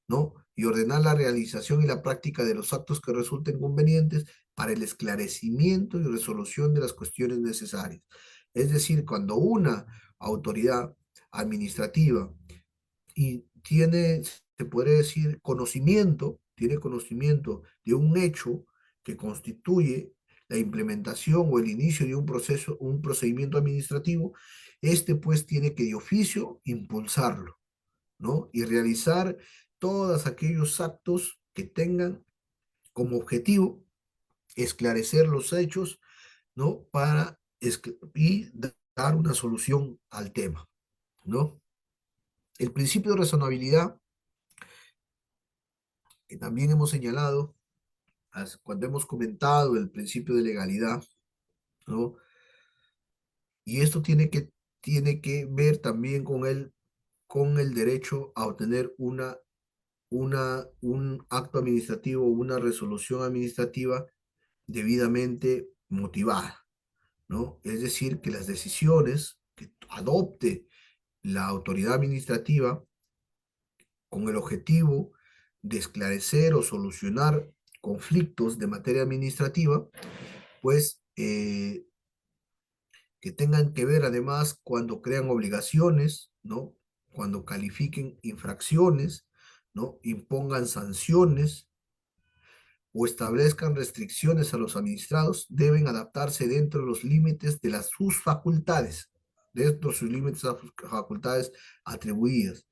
Speaker 4: ¿no? Y ordenar la realización y la práctica de los actos que resulten convenientes para el esclarecimiento y resolución de las cuestiones necesarias. Es decir, cuando una autoridad administrativa y se puede decir, tiene conocimiento de un hecho que constituye la implementación o el inicio de un proceso, un procedimiento administrativo, este pues tiene que de oficio impulsarlo, ¿no? Y realizar todos aquellos actos que tengan como objetivo esclarecer los hechos, ¿no? Y dar una solución al tema, ¿no? El principio de razonabilidad, que también hemos señalado cuando hemos comentado el principio de legalidad, ¿no? Y esto tiene que ver también con el derecho a obtener un acto administrativo, una resolución administrativa debidamente motivada, ¿no? Es decir, que las decisiones que adopte la autoridad administrativa con el objetivo de esclarecer o solucionar conflictos de materia administrativa, pues que tengan que ver además cuando crean obligaciones, ¿no? Cuando califiquen infracciones, ¿no? Impongan sanciones o establezcan restricciones a los administrados, deben adaptarse dentro de los límites de sus facultades, dentro de sus límites de sus facultades atribuidas,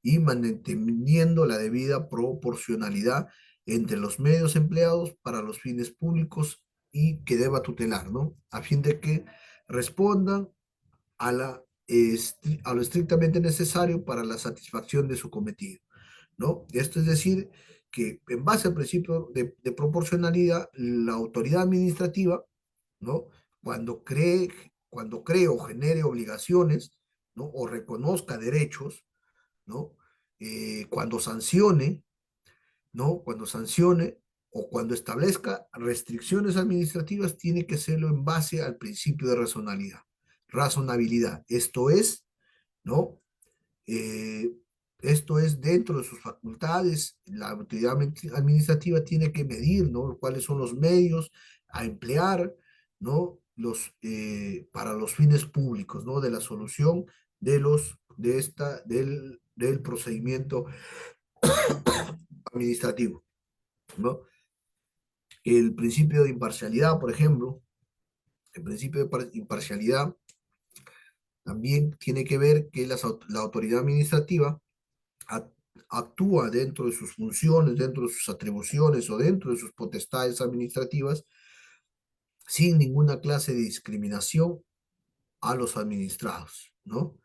Speaker 4: y manteniendo la debida proporcionalidad entre los medios empleados para los fines públicos y que deba tutelar, ¿no? A fin de que respondan a lo estrictamente necesario para la satisfacción de su cometido, ¿no? Esto es decir, que en base al principio de proporcionalidad, la autoridad administrativa, ¿no? Cuando cree o genere obligaciones, ¿no? O reconozca derechos, ¿no? Cuando sancione, ¿no? Cuando sancione o cuando establezca restricciones administrativas, tiene que hacerlo en base al principio de razonabilidad. Esto es, ¿no? Eh, Esto es dentro de sus facultades, la autoridad administrativa tiene que medir, ¿no? Cuáles son los medios a emplear, ¿no? Para los fines públicos, ¿no? De la solución del procedimiento administrativo, ¿no? El principio de imparcialidad, por ejemplo, el principio de imparcialidad también tiene que ver que la autoridad administrativa actúa dentro de sus funciones, dentro de sus atribuciones o dentro de sus potestades administrativas sin ninguna clase de discriminación a los administrados, ¿no?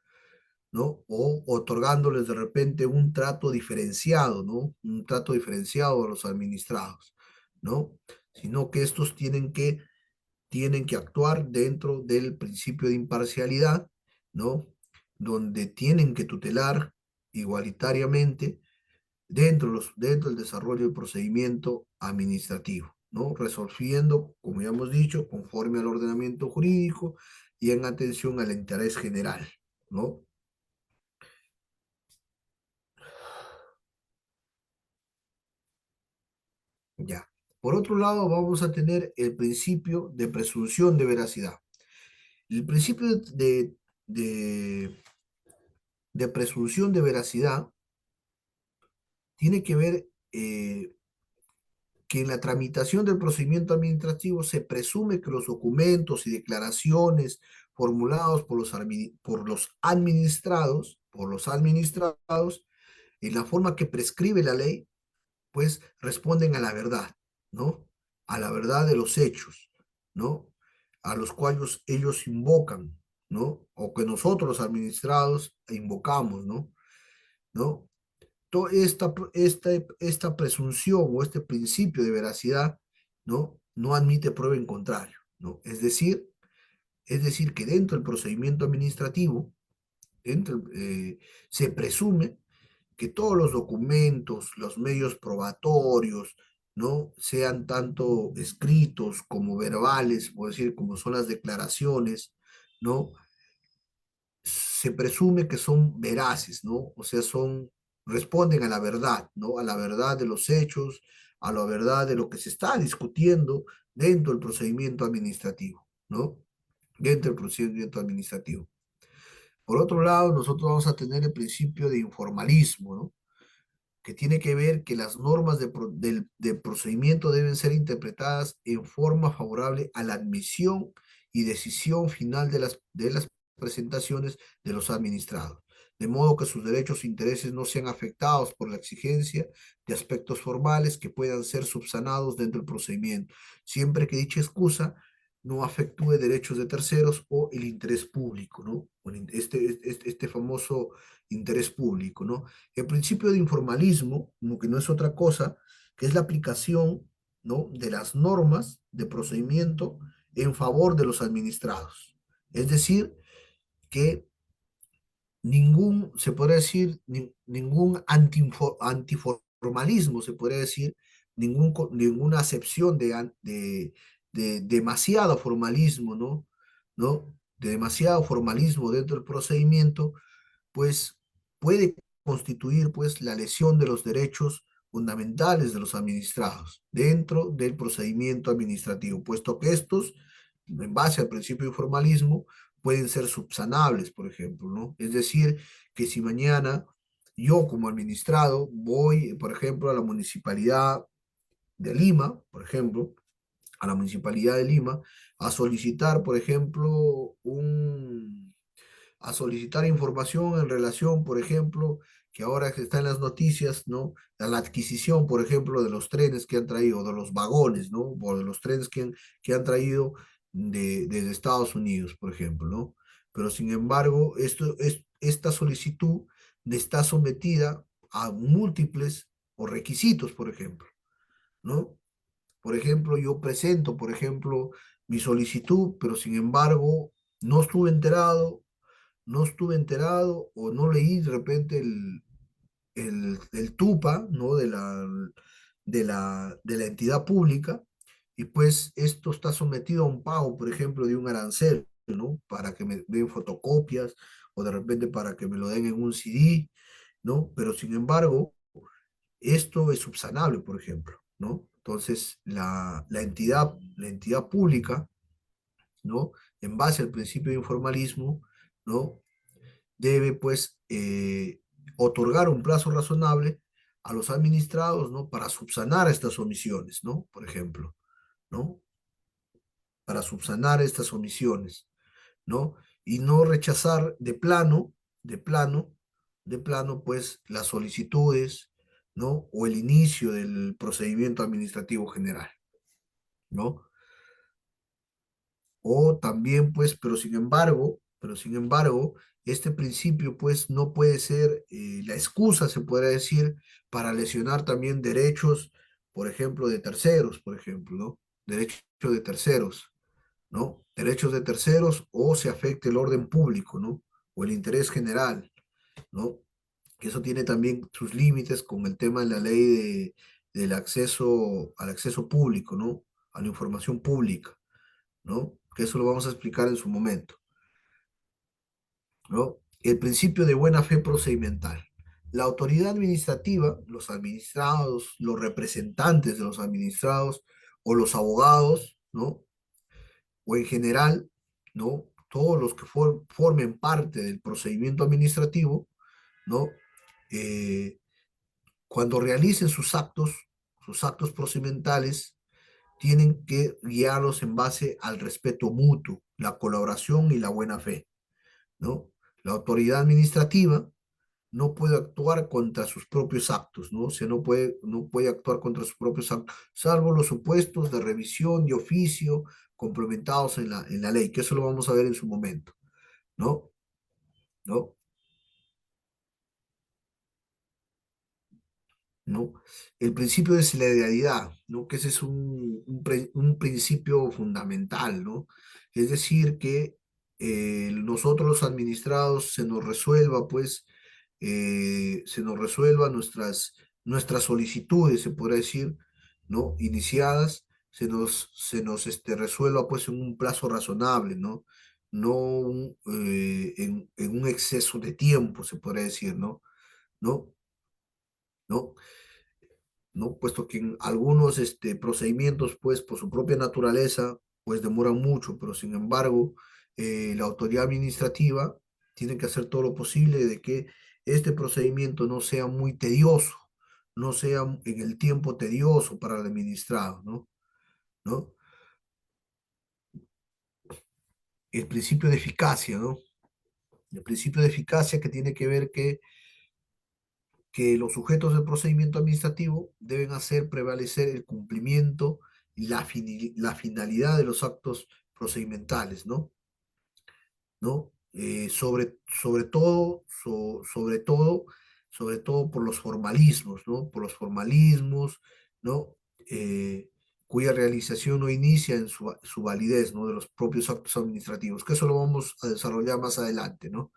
Speaker 4: ¿No? O otorgándoles de repente un trato diferenciado, ¿no? Un trato diferenciado a los administrados, ¿no? Sino que estos tienen que actuar dentro del principio de imparcialidad, ¿no? Donde tienen que tutelar igualitariamente dentro del desarrollo del procedimiento administrativo, ¿no? Resolviendo, como ya hemos dicho, conforme al ordenamiento jurídico y en atención al interés general, ¿no? Ya. Por otro lado, vamos a tener el principio de presunción de veracidad. El principio de presunción de veracidad tiene que ver que en la tramitación del procedimiento administrativo se presume que los documentos y declaraciones formulados por los administrados, en la forma que prescribe la ley, pues responden a la verdad, ¿no? A la verdad de los hechos, ¿no? A los cuales ellos invocan, ¿no? O que nosotros los administrados invocamos, ¿no? ¿No? Toda esta presunción o este principio de veracidad, ¿no? No admite prueba en contrario, ¿no? Es decir, que dentro del procedimiento administrativo, se presume que todos los documentos, los medios probatorios, ¿no? Sean tanto escritos como verbales, por decir, como son las declaraciones, ¿no? Se presume que son veraces, ¿no? O sea, responden a la verdad, ¿no? A la verdad de los hechos, a la verdad de lo que se está discutiendo dentro del procedimiento administrativo, ¿no? Dentro del procedimiento administrativo. Por otro lado, nosotros vamos a tener el principio de informalismo, ¿no? Que tiene que ver que las normas de procedimiento deben ser interpretadas en forma favorable a la admisión y decisión final de las presentaciones de los administrados. de modo que sus derechos e intereses no sean afectados por la exigencia de aspectos formales que puedan ser subsanados dentro del procedimiento, siempre que dicha excusa no afectúe derechos de terceros o el interés público, ¿no? Este famoso interés público, ¿no? El principio de informalismo, ¿no? Que no es otra cosa, que es la aplicación, ¿no? De las normas de procedimiento en favor de los administrados. Es decir, que se podría decir, ningún antiformalismo, se podría decir, ninguna acepción de demasiado formalismo, ¿no? ¿No? De demasiado formalismo dentro del procedimiento, pues puede constituir pues la lesión de los derechos fundamentales de los administrados dentro del procedimiento administrativo, puesto que estos, en base al principio de formalismo, pueden ser subsanables, por ejemplo, ¿no? Es decir, que si mañana yo como administrado voy, por ejemplo, a la municipalidad de Lima, por ejemplo, a la municipalidad de Lima, a solicitar, por ejemplo, a solicitar información en relación, por ejemplo, que ahora que está en las noticias, ¿no? A la adquisición, por ejemplo, de los trenes que han traído, de los vagones, ¿no? O de los trenes que han traído desde Estados Unidos, por ejemplo, ¿no? Pero sin embargo, esta solicitud está sometida a múltiples o requisitos, por ejemplo, ¿no? Por ejemplo, yo presento, por ejemplo, mi solicitud, pero sin embargo, no estuve enterado o no leí de repente el TUPA, ¿no? De la entidad pública, y pues esto está sometido a un pago, por ejemplo, de un arancel, ¿no? Para que me den fotocopias o de repente para que me lo den en un CD, ¿no? Pero sin embargo, esto es subsanable, por ejemplo, ¿no? Entonces, la entidad pública, ¿no? En base al principio de informalismo, ¿no? Debe pues otorgar un plazo razonable a los administrados, ¿no? Para subsanar estas omisiones, ¿no? Por ejemplo, ¿no? Para subsanar estas omisiones, ¿no? Y no rechazar de plano, de plano, pues las solicitudes, ¿no? O el inicio del procedimiento administrativo general, ¿no? O también, pues, pero sin embargo, este principio, pues, no puede ser la excusa, se podría decir, para lesionar también derechos, por ejemplo, de terceros, por ejemplo, ¿no? Derechos de terceros, ¿no? Derechos de terceros o se afecte el orden público, ¿no? O el interés general, ¿no? Que eso tiene también sus límites con el tema de la ley del acceso al acceso público, ¿no? A la información pública, ¿no? Que eso lo vamos a explicar en su momento, ¿no? El principio de buena fe procedimental. La autoridad administrativa, los administrados, los representantes de los administrados o los abogados, ¿no? O en general, ¿no? Todos los que formen parte del procedimiento administrativo, ¿no? Eh, Cuando realicen sus actos procedimentales, tienen que guiarlos en base al respeto mutuo, la colaboración y la buena fe, ¿no? La autoridad administrativa no puede actuar contra sus propios actos, ¿no? O sea, no puede actuar contra sus propios actos, salvo los supuestos de revisión de oficio complementados en la ley, que eso lo vamos a ver en su momento, ¿no? ¿No? ¿No? El principio de solidaridad, ¿no? Que ese es un principio fundamental, ¿no? Es decir, que nosotros los administrados se nos resuelva nuestras solicitudes, se podría decir, ¿no? Iniciadas, se nos resuelva pues en un plazo razonable, ¿no? No en un exceso de tiempo, se podría decir, ¿no? ¿No? ¿No? ¿No? Puesto que en algunos procedimientos, pues por su propia naturaleza, pues demoran mucho, pero sin embargo, la autoridad administrativa tiene que hacer todo lo posible de que este procedimiento no sea muy tedioso, no sea en el tiempo tedioso para el administrado, ¿no? ¿No? El principio de eficacia, ¿no? El principio de eficacia que tiene que ver que los sujetos del procedimiento administrativo deben hacer prevalecer el cumplimiento y la finalidad de los actos procedimentales, ¿no? ¿No? Sobre todo por los formalismos, ¿no? Por los formalismos, ¿no? Cuya realización no inicia en su validez, ¿no? De los propios actos administrativos, que eso lo vamos a desarrollar más adelante, ¿no?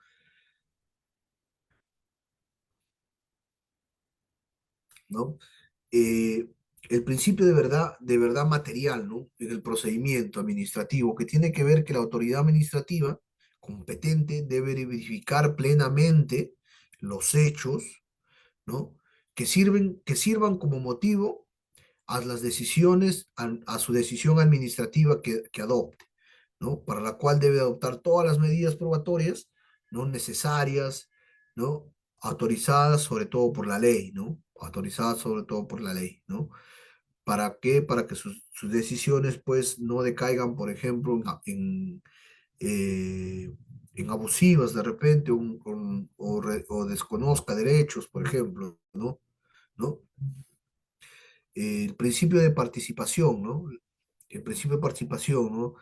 Speaker 4: ¿No? eh, el principio de verdad material, ¿no? En el procedimiento administrativo, que tiene que ver que la autoridad administrativa competente debe verificar plenamente los hechos, ¿no? Que sirvan como motivo a las decisiones, a su decisión administrativa que adopte, ¿no? Para la cual debe adoptar todas las medidas probatorias, ¿no? Necesarias, ¿no? Autorizadas sobre todo por la ley, ¿no? Autorizadas sobre todo por la ley, ¿no? ¿Para qué? Para que sus decisiones, pues, no decaigan, por ejemplo, eh, en abusivas de repente, o desconozca derechos, por ejemplo, ¿no? ¿No? El principio de participación, ¿no? El principio de participación, ¿no?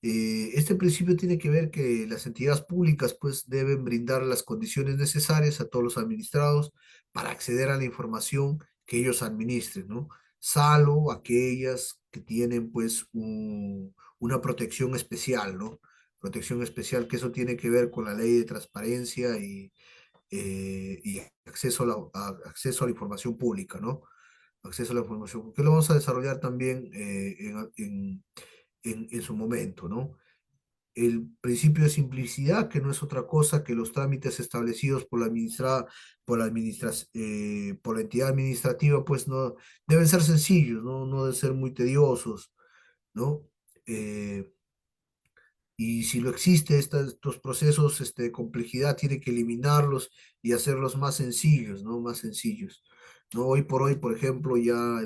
Speaker 4: Este principio tiene que ver que las entidades públicas pues deben brindar las condiciones necesarias a todos los administrados para acceder a la información que ellos administren, ¿no? Salvo aquellas que tienen pues una protección especial, ¿no? Protección especial, que eso tiene que ver con la ley de transparencia y acceso a la información pública, ¿no? Acceso a la información, que lo vamos a desarrollar también en su momento, ¿no? El principio de simplicidad, que no es otra cosa que los trámites establecidos por la entidad administrativa, pues no deben ser sencillos, ¿no? No deben ser muy tediosos, ¿no? Eh, y si lo existe, estos procesos de complejidad, tiene que eliminarlos y hacerlos más sencillos, ¿no? Más sencillos. ¿No? Hoy por hoy, por ejemplo, ya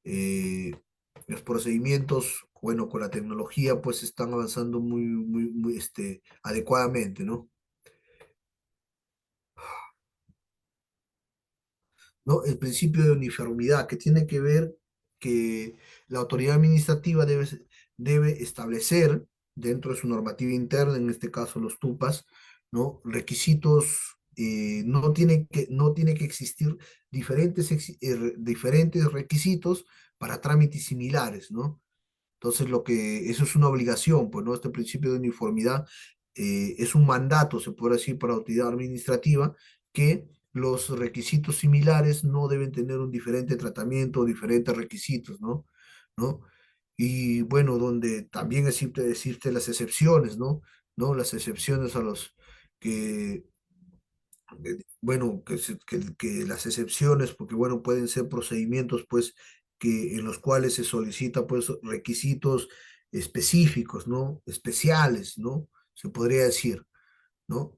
Speaker 4: eh, los procedimientos, bueno, con la tecnología, pues están avanzando muy adecuadamente, ¿no? ¿No? El principio de uniformidad, que tiene que ver que la autoridad administrativa debe establecer dentro de su normativa interna, en este caso los TUPAS, ¿no? Requisitos, no tiene que existir diferentes requisitos para trámites similares, ¿no? Entonces, eso es una obligación, pues, ¿no? Este principio de uniformidad es un mandato, se puede decir, para la autoridad administrativa, que los requisitos similares no deben tener un diferente tratamiento o diferentes requisitos, ¿no? ¿No? Y bueno, donde también existen las excepciones, ¿no? ¿No? Las excepciones a los que bueno, que las excepciones, porque bueno, pueden ser procedimientos, pues, en los cuales se solicita, pues, requisitos específicos, ¿no? Especiales, ¿no? Se podría decir, ¿no?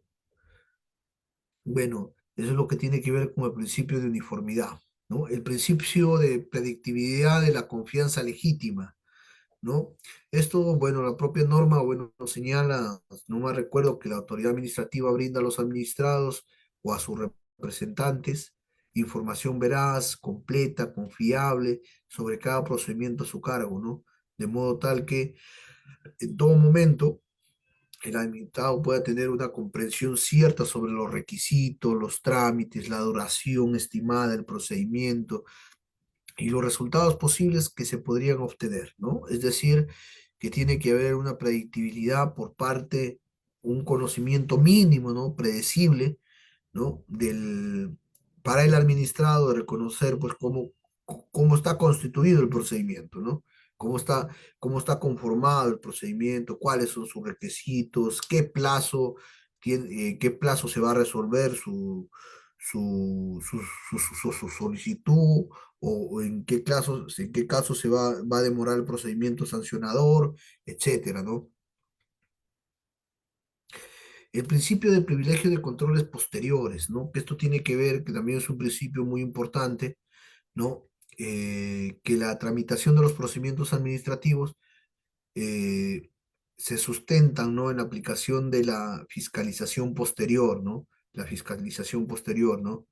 Speaker 4: Bueno, eso es lo que tiene que ver con el principio de uniformidad, ¿no? El principio de predictibilidad de la confianza legítima, ¿no? Esto, bueno, la propia norma, bueno, nos señala, no me recuerdo, que la autoridad administrativa brinda a los administrados o a sus representantes información veraz, completa, confiable sobre cada procedimiento a su cargo, ¿no? De modo tal que en todo momento el administrado pueda tener una comprensión cierta sobre los requisitos, los trámites, la duración estimada del procedimiento y los resultados posibles que se podrían obtener, ¿no? Es decir, que tiene que haber una predictibilidad por parte, un conocimiento mínimo, ¿no? Predecible, ¿no? Para el administrado, de reconocer, pues, cómo está constituido el procedimiento, ¿no? Cómo está, cómo está conformado el procedimiento, cuáles son sus requisitos, qué plazo se va a resolver su solicitud, o en qué caso va a demorar el procedimiento sancionador, etcétera, ¿no? El principio de privilegio de controles posteriores, ¿no? Que esto tiene que ver, que también es un principio muy importante, ¿no? Que la tramitación de los procedimientos administrativos eh, se sustentan, ¿no? En la aplicación de la fiscalización posterior, ¿no? La fiscalización posterior, ¿no?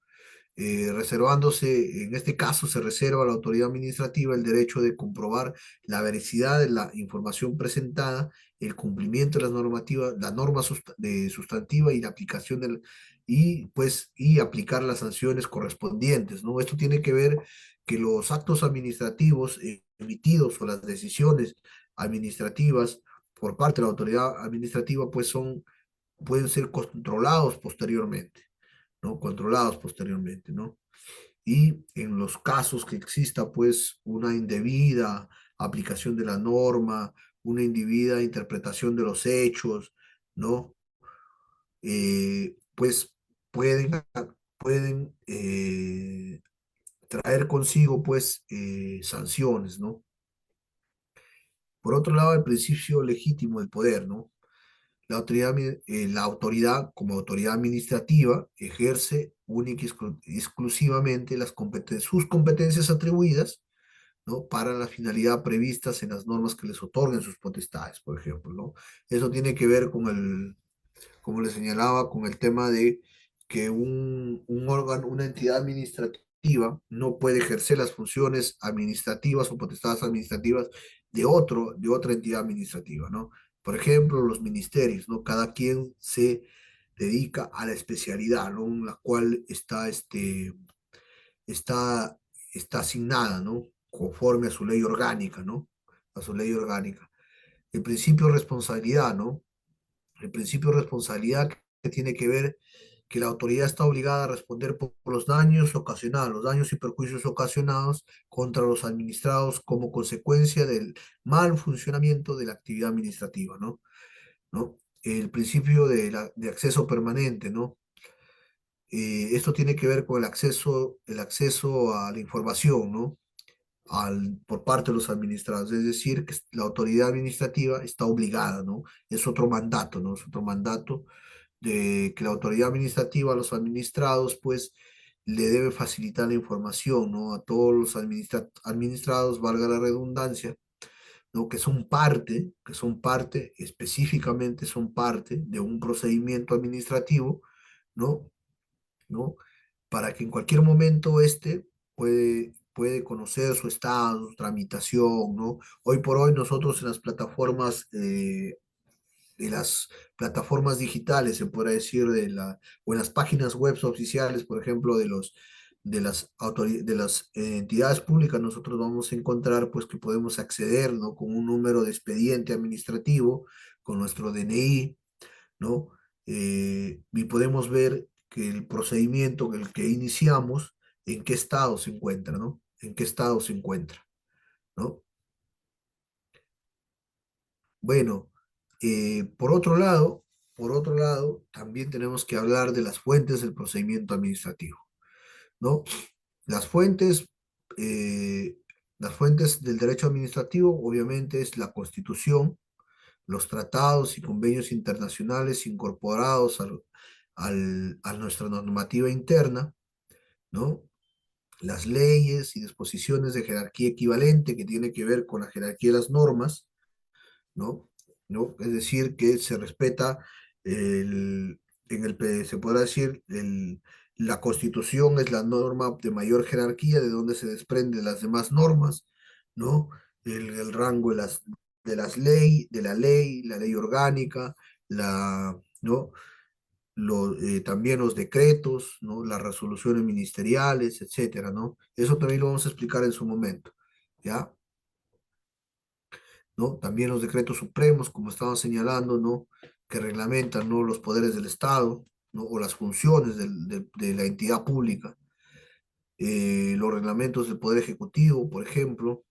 Speaker 4: Reservándose, en este caso se reserva a la autoridad administrativa el derecho de comprobar la veracidad de la información presentada, el cumplimiento de las normativas, la norma sustantiva y la aplicación y aplicar las sanciones correspondientes, ¿no? Esto tiene que ver que los actos administrativos emitidos o las decisiones administrativas por parte de la autoridad administrativa, pues pueden ser controlados posteriormente, ¿no? Controlados posteriormente, ¿no? Y en los casos que exista, pues, una indebida aplicación de la norma, una indebida interpretación de los hechos, ¿no? Pues pueden, pueden traer consigo, pues, sanciones, ¿no? Por otro lado, el principio legítimo del poder, ¿no? La autoridad, como autoridad administrativa, ejerce única y exclusivamente sus competencias atribuidas, ¿no? Para la finalidad previstas en las normas que les otorguen sus potestades, por ejemplo, ¿no? Eso tiene que ver con como le señalaba, con el tema de que un órgano, una entidad administrativa no puede ejercer las funciones administrativas o potestades administrativas de otra entidad administrativa, ¿no? Por ejemplo, los ministerios, ¿no? Cada quien se dedica a la especialidad, ¿no? En la cual está, está asignada, ¿no? Conforme a su ley orgánica, ¿no? A su ley orgánica. El principio de responsabilidad, ¿no? El principio de responsabilidad que tiene que ver que la autoridad está obligada a responder por los daños ocasionados, los daños y perjuicios ocasionados contra los administrados como consecuencia del mal funcionamiento de la actividad administrativa, ¿no? ¿No? El principio de acceso permanente, ¿no? Esto tiene que ver con el acceso a la información, ¿no? Por parte de los administrados, es decir, que la autoridad administrativa está obligada, ¿no? Es otro mandato, ¿no? Es otro mandato de que la autoridad administrativa a los administrados, pues, le debe facilitar la información, ¿no? A todos los administrados, valga la redundancia, ¿no? Específicamente son parte de un procedimiento administrativo, ¿no? ¿No? Para que en cualquier momento puede conocer su estado, su tramitación, ¿no? Hoy por hoy nosotros en las plataformas de las plataformas digitales, se podrá decir, o en las páginas web oficiales, por ejemplo, de las entidades públicas, nosotros vamos a encontrar pues que podemos acceder, ¿no? Con un número de expediente administrativo, con nuestro DNI, ¿no? Y podemos ver que el procedimiento el que iniciamos, en qué estado se encuentra, ¿no? En qué estado se encuentra, ¿no? Bueno, por otro lado, también tenemos que hablar de las fuentes del procedimiento administrativo, ¿no? Las fuentes, eh, las fuentes del derecho administrativo, obviamente, es la Constitución, los tratados y convenios internacionales incorporados a nuestra normativa interna, ¿no? Las leyes y disposiciones de jerarquía equivalente que tiene que ver con la jerarquía de las normas, ¿no? ¿No? Es decir, que se respeta se podrá decir, la Constitución es la norma de mayor jerarquía de donde se desprenden las demás normas, ¿no? El rango la ley orgánica, ¿no? También los decretos, ¿no? Las resoluciones ministeriales, etcétera, ¿no? Eso también lo vamos a explicar en su momento, ¿ya? ¿No? También los decretos supremos, como estaba señalando, ¿no? Que reglamentan, ¿no? Los poderes del Estado, ¿no? O las funciones de la entidad pública. Los reglamentos del Poder Ejecutivo, por ejemplo,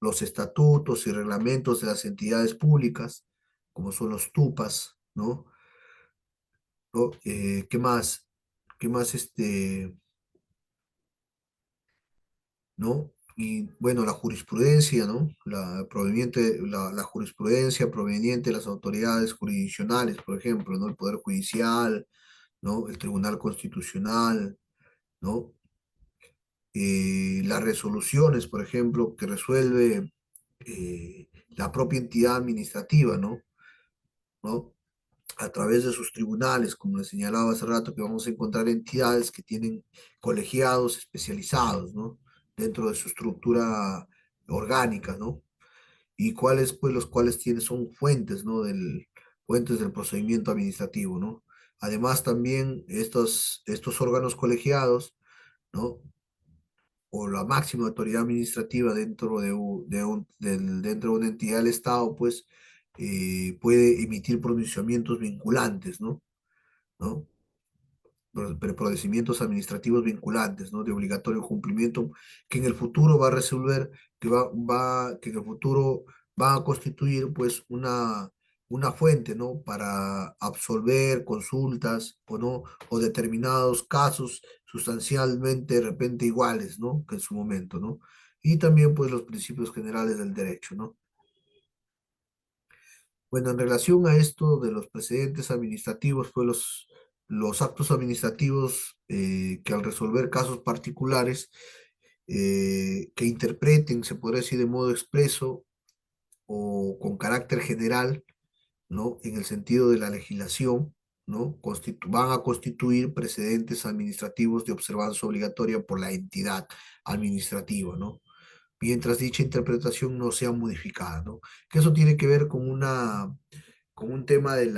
Speaker 4: los estatutos y reglamentos de las entidades públicas, como son los TUPAS, ¿no? ¿No? ¿Qué más? ¿Qué más ¿no? Y bueno, la jurisprudencia, ¿no? La jurisprudencia proveniente de las autoridades jurisdiccionales, por ejemplo, ¿no? El Poder Judicial, ¿no? El Tribunal Constitucional, ¿no? Las resoluciones, por ejemplo, que resuelve la propia entidad administrativa, ¿no? A través de sus tribunales, como le señalaba hace rato, que vamos a encontrar entidades que tienen colegiados especializados, ¿no? Dentro de su estructura orgánica, ¿no? Y cuáles, pues, los cuales tienen, son fuentes, ¿no? Fuentes del procedimiento administrativo, ¿no? Además, también estos órganos colegiados, ¿no? O la máxima autoridad administrativa dentro de una entidad del Estado, pues, puede emitir pronunciamientos vinculantes, ¿no? Procedimientos administrativos vinculantes, ¿no? De obligatorio cumplimiento, que en el futuro va a resolver, que en el futuro va a constituir, pues, una fuente, ¿no? Para absolver consultas, o no, o determinados casos sustancialmente de repente iguales, ¿no? Que en su momento, ¿no? Y también, pues, los principios generales del derecho, ¿no? Bueno, en relación a esto de los precedentes administrativos, pues los actos administrativos, que al resolver casos particulares, que interpreten, se podría decir de modo expreso o con carácter general, ¿no? En el sentido de la legislación, ¿no? Van a constituir precedentes administrativos de observancia obligatoria por la entidad administrativa, ¿no? Mientras dicha interpretación no sea modificada, ¿no? Que eso tiene que ver con un tema del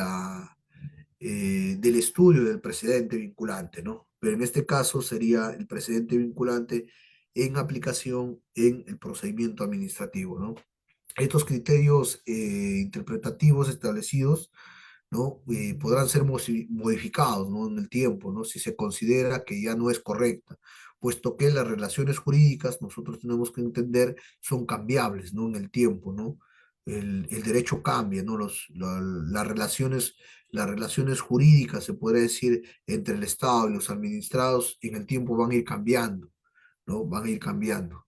Speaker 4: estudio del precedente vinculante, ¿no? Pero en este caso sería el precedente vinculante en aplicación en el procedimiento administrativo, ¿no? Estos criterios interpretativos establecidos, ¿no? Podrán ser modificados, ¿no? En el tiempo, ¿no? Si se considera que ya no es correcta, puesto que las relaciones jurídicas, nosotros tenemos que entender, son cambiables, ¿no? En el tiempo, ¿no? El derecho cambia, ¿no? Las relaciones jurídicas, se podría decir, entre el Estado y los administrados, en el tiempo van a ir cambiando, ¿no? Van a ir cambiando,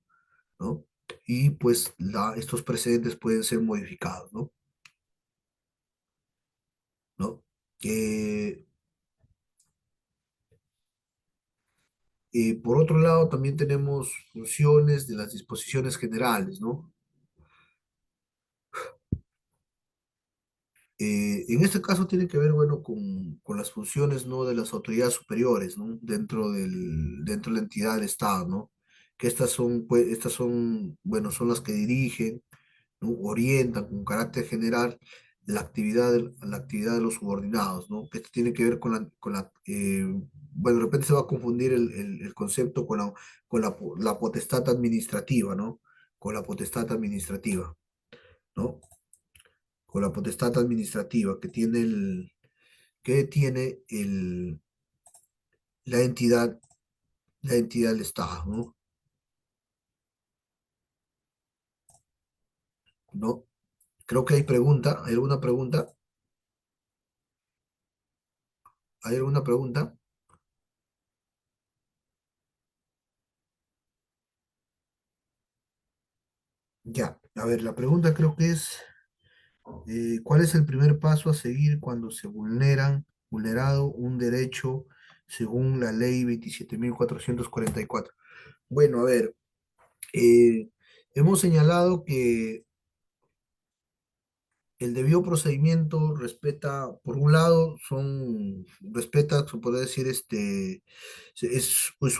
Speaker 4: ¿no? Y pues estos precedentes pueden ser modificados, ¿no? Eh, por otro lado, también tenemos funciones de las disposiciones generales, ¿no? En este caso tiene que ver, bueno, con las funciones, ¿no? De las autoridades superiores, ¿no? Dentro de la entidad del Estado, ¿no? Que estas son, bueno, son las que dirigen, ¿no? Orientan con carácter general la actividad de los subordinados, ¿no? Que esto tiene que ver bueno, de repente se va a confundir el concepto la potestad administrativa, ¿no? Con la potestad administrativa, ¿no? Con la potestad administrativa que tiene la entidad, la entidad del Estado, ¿no? ¿No? Creo que hay pregunta, ¿hay alguna pregunta? ¿Hay alguna pregunta? Ya, a ver, la pregunta creo que es, ¿cuál es el primer paso a seguir cuando se vulnerado un derecho según la ley 27.444? Bueno, a ver, eh, hemos señalado que el debido procedimiento respeta, por un lado, se puede decir, es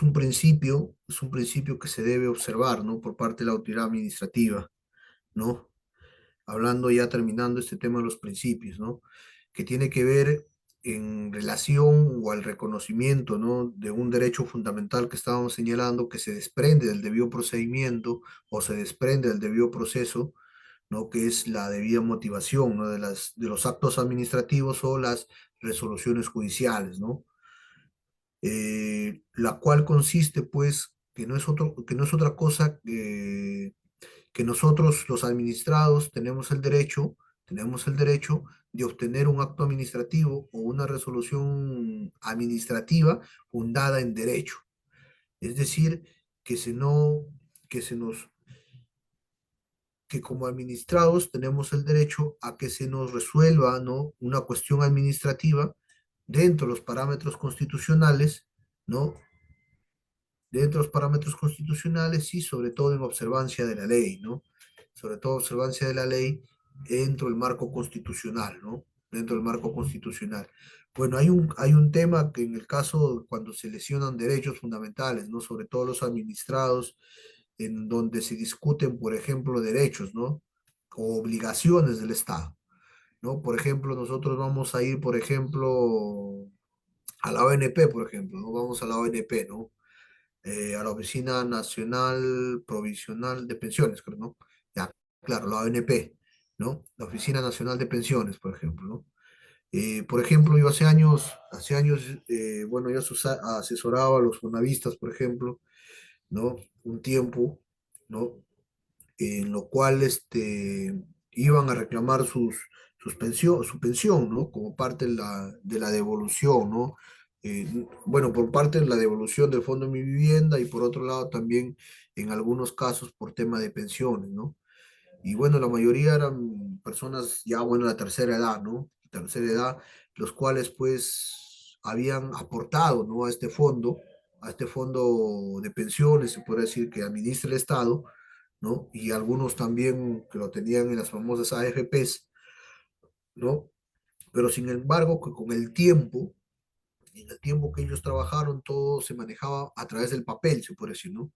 Speaker 4: un principio que se debe observar, ¿no? Por parte de la autoridad administrativa, ¿no? Hablando ya terminando este tema de los principios, ¿no? Que tiene que ver en relación o al reconocimiento, ¿no? De un derecho fundamental que estábamos señalando que se desprende del debido procedimiento o se desprende del debido proceso, ¿no? Que es la debida motivación, ¿no? De los actos administrativos o las resoluciones judiciales, ¿no? La cual consiste, pues, que no es otra cosa que nosotros, los administrados, tenemos el derecho de obtener un acto administrativo o una resolución administrativa fundada en derecho. Es decir, que se no, que se nos que como administrados tenemos el derecho a que se nos resuelva, ¿no? Una cuestión administrativa dentro de los parámetros constitucionales, ¿no? Dentro de los parámetros constitucionales y sobre todo en observancia de la ley, ¿no? sobre todo observancia de la ley, dentro del marco constitucional, ¿no? Dentro del marco constitucional. Bueno, hay un tema que en el caso cuando se lesionan derechos fundamentales, ¿no? Sobre todo los administrados, en donde se discuten, por ejemplo, derechos, ¿no? O obligaciones del Estado, ¿no? Por ejemplo, nosotros vamos a ir, por ejemplo, a la ONP, por ejemplo, ¿no? Vamos a la ONP, ¿no? A la Oficina Nacional Provisional de Pensiones, creo, ¿no? Ya, claro, la ONP, ¿no? La Oficina Nacional de Pensiones, por ejemplo, ¿no? Por ejemplo, yo hace años, bueno, yo asesoraba a los fonavistas, por ejemplo, ¿no? Un tiempo, ¿no? En lo cual iban a reclamar su pensión, ¿no? Como parte de la devolución, ¿no? Bueno, por parte de la devolución del Fondo de Mi Vivienda y por otro lado también en algunos casos por tema de pensiones, ¿no? Y bueno, la mayoría eran personas ya, bueno, de la tercera edad, ¿no? Tercera edad, los cuales pues habían aportado, ¿no? A este fondo de pensiones, se puede decir que administra el Estado, ¿no? Y algunos también que lo tenían en las famosas AFPs, ¿no? Pero sin embargo, que con en el tiempo que ellos trabajaron, todo se manejaba a través del papel, se puede decir, ¿no?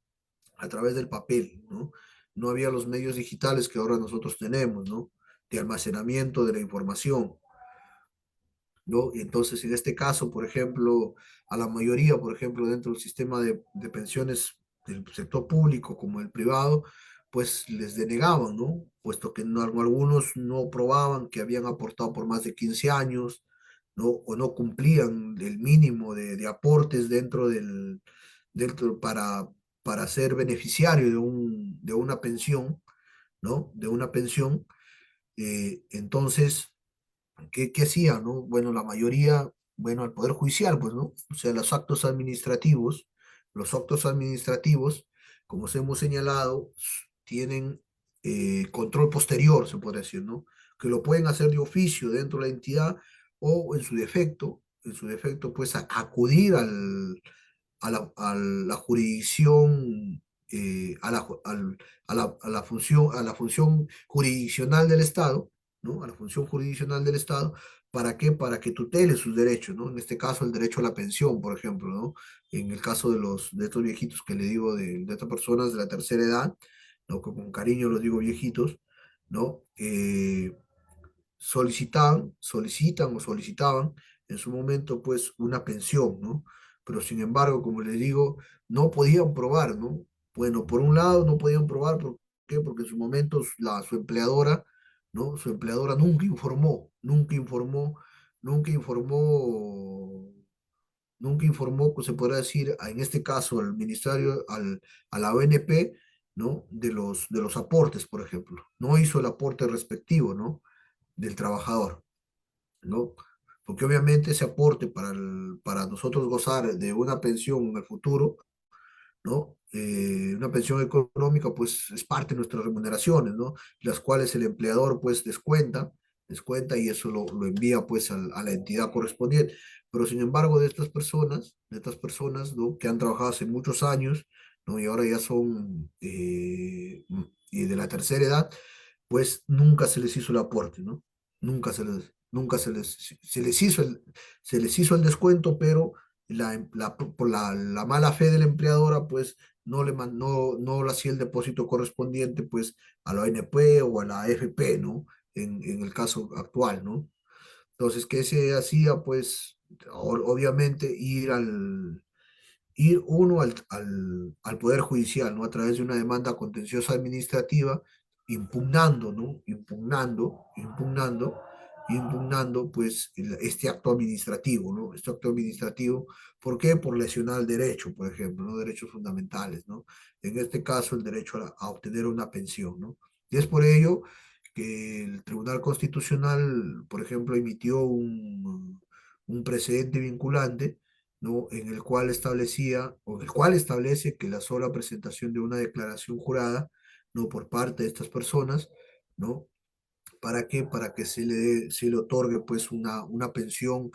Speaker 4: A través del papel, ¿no? No había los medios digitales que ahora nosotros tenemos, ¿no? De almacenamiento de la información, ¿no? Y entonces, en este caso, por ejemplo, a la mayoría, por ejemplo, dentro del sistema de pensiones del sector público como el privado, pues les denegaban, ¿no? Puesto que algunos no probaban que habían aportado por más de 15 años, ¿no? O no cumplían el mínimo de aportes dentro para ser beneficiario de una pensión, ¿no? De una pensión. Entonces, ¿qué hacía, no? Bueno, la mayoría, bueno, al Poder Judicial, pues, ¿no? O sea, los actos administrativos, como os hemos señalado, tienen control posterior, se puede decir, ¿no? Que lo pueden hacer de oficio dentro de la entidad o en su defecto, pues, acudir a la jurisdicción, a la función jurisdiccional del Estado, ¿no? A la función jurisdiccional del Estado, ¿para qué? Para que tutele sus derechos, ¿no? En este caso, el derecho a la pensión, por ejemplo, ¿no? En el caso de estos viejitos que le digo, de estas personas de la tercera edad, ¿no? Que con cariño los digo viejitos, ¿no? Solicitan o solicitaban en su momento pues una pensión, ¿no? Pero sin embargo, como les digo, no podían probar, ¿no? Bueno, por un lado no podían probar, ¿por qué? Porque en su momento su empleadora, ¿no? Su empleadora nunca informó, pues se podrá decir, en este caso al ministerio, a la ONP, ¿no? De los aportes, por ejemplo. No hizo el aporte respectivo, ¿no? Del trabajador, ¿no? Porque obviamente ese aporte para nosotros gozar de una pensión en el futuro, ¿no? Una pensión económica, pues es parte de nuestras remuneraciones, ¿no? Las cuales el empleador, pues, descuenta y eso lo envía, pues, a la entidad correspondiente. Pero, sin embargo, ¿no? Que han trabajado hace muchos años, ¿no? Y ahora ya son y de la tercera edad, pues nunca se les hizo el aporte, ¿no? Nunca se les hizo el descuento, pero por la mala fe de la empleadora, pues no le hacía el depósito correspondiente, pues a la ONP o a la AFP, ¿no? En el caso actual, ¿no? Entonces, ¿qué se hacía? Pues obviamente ir uno al Poder Judicial, ¿no? A través de una demanda contenciosa administrativa, impugnando, ¿no? Impugnando, pues, este acto administrativo, ¿no? Este acto administrativo, ¿por qué? Por lesionar el derecho, por ejemplo, ¿no? Derechos fundamentales, ¿no? En este caso, el derecho a obtener una pensión, ¿no? Y es por ello que el Tribunal Constitucional, por ejemplo, emitió un precedente vinculante, ¿no? En el cual el cual establece que la sola presentación de una declaración jurada, ¿no? Por parte de estas personas, ¿no? ¿Para qué? Para que se le otorgue pues una pensión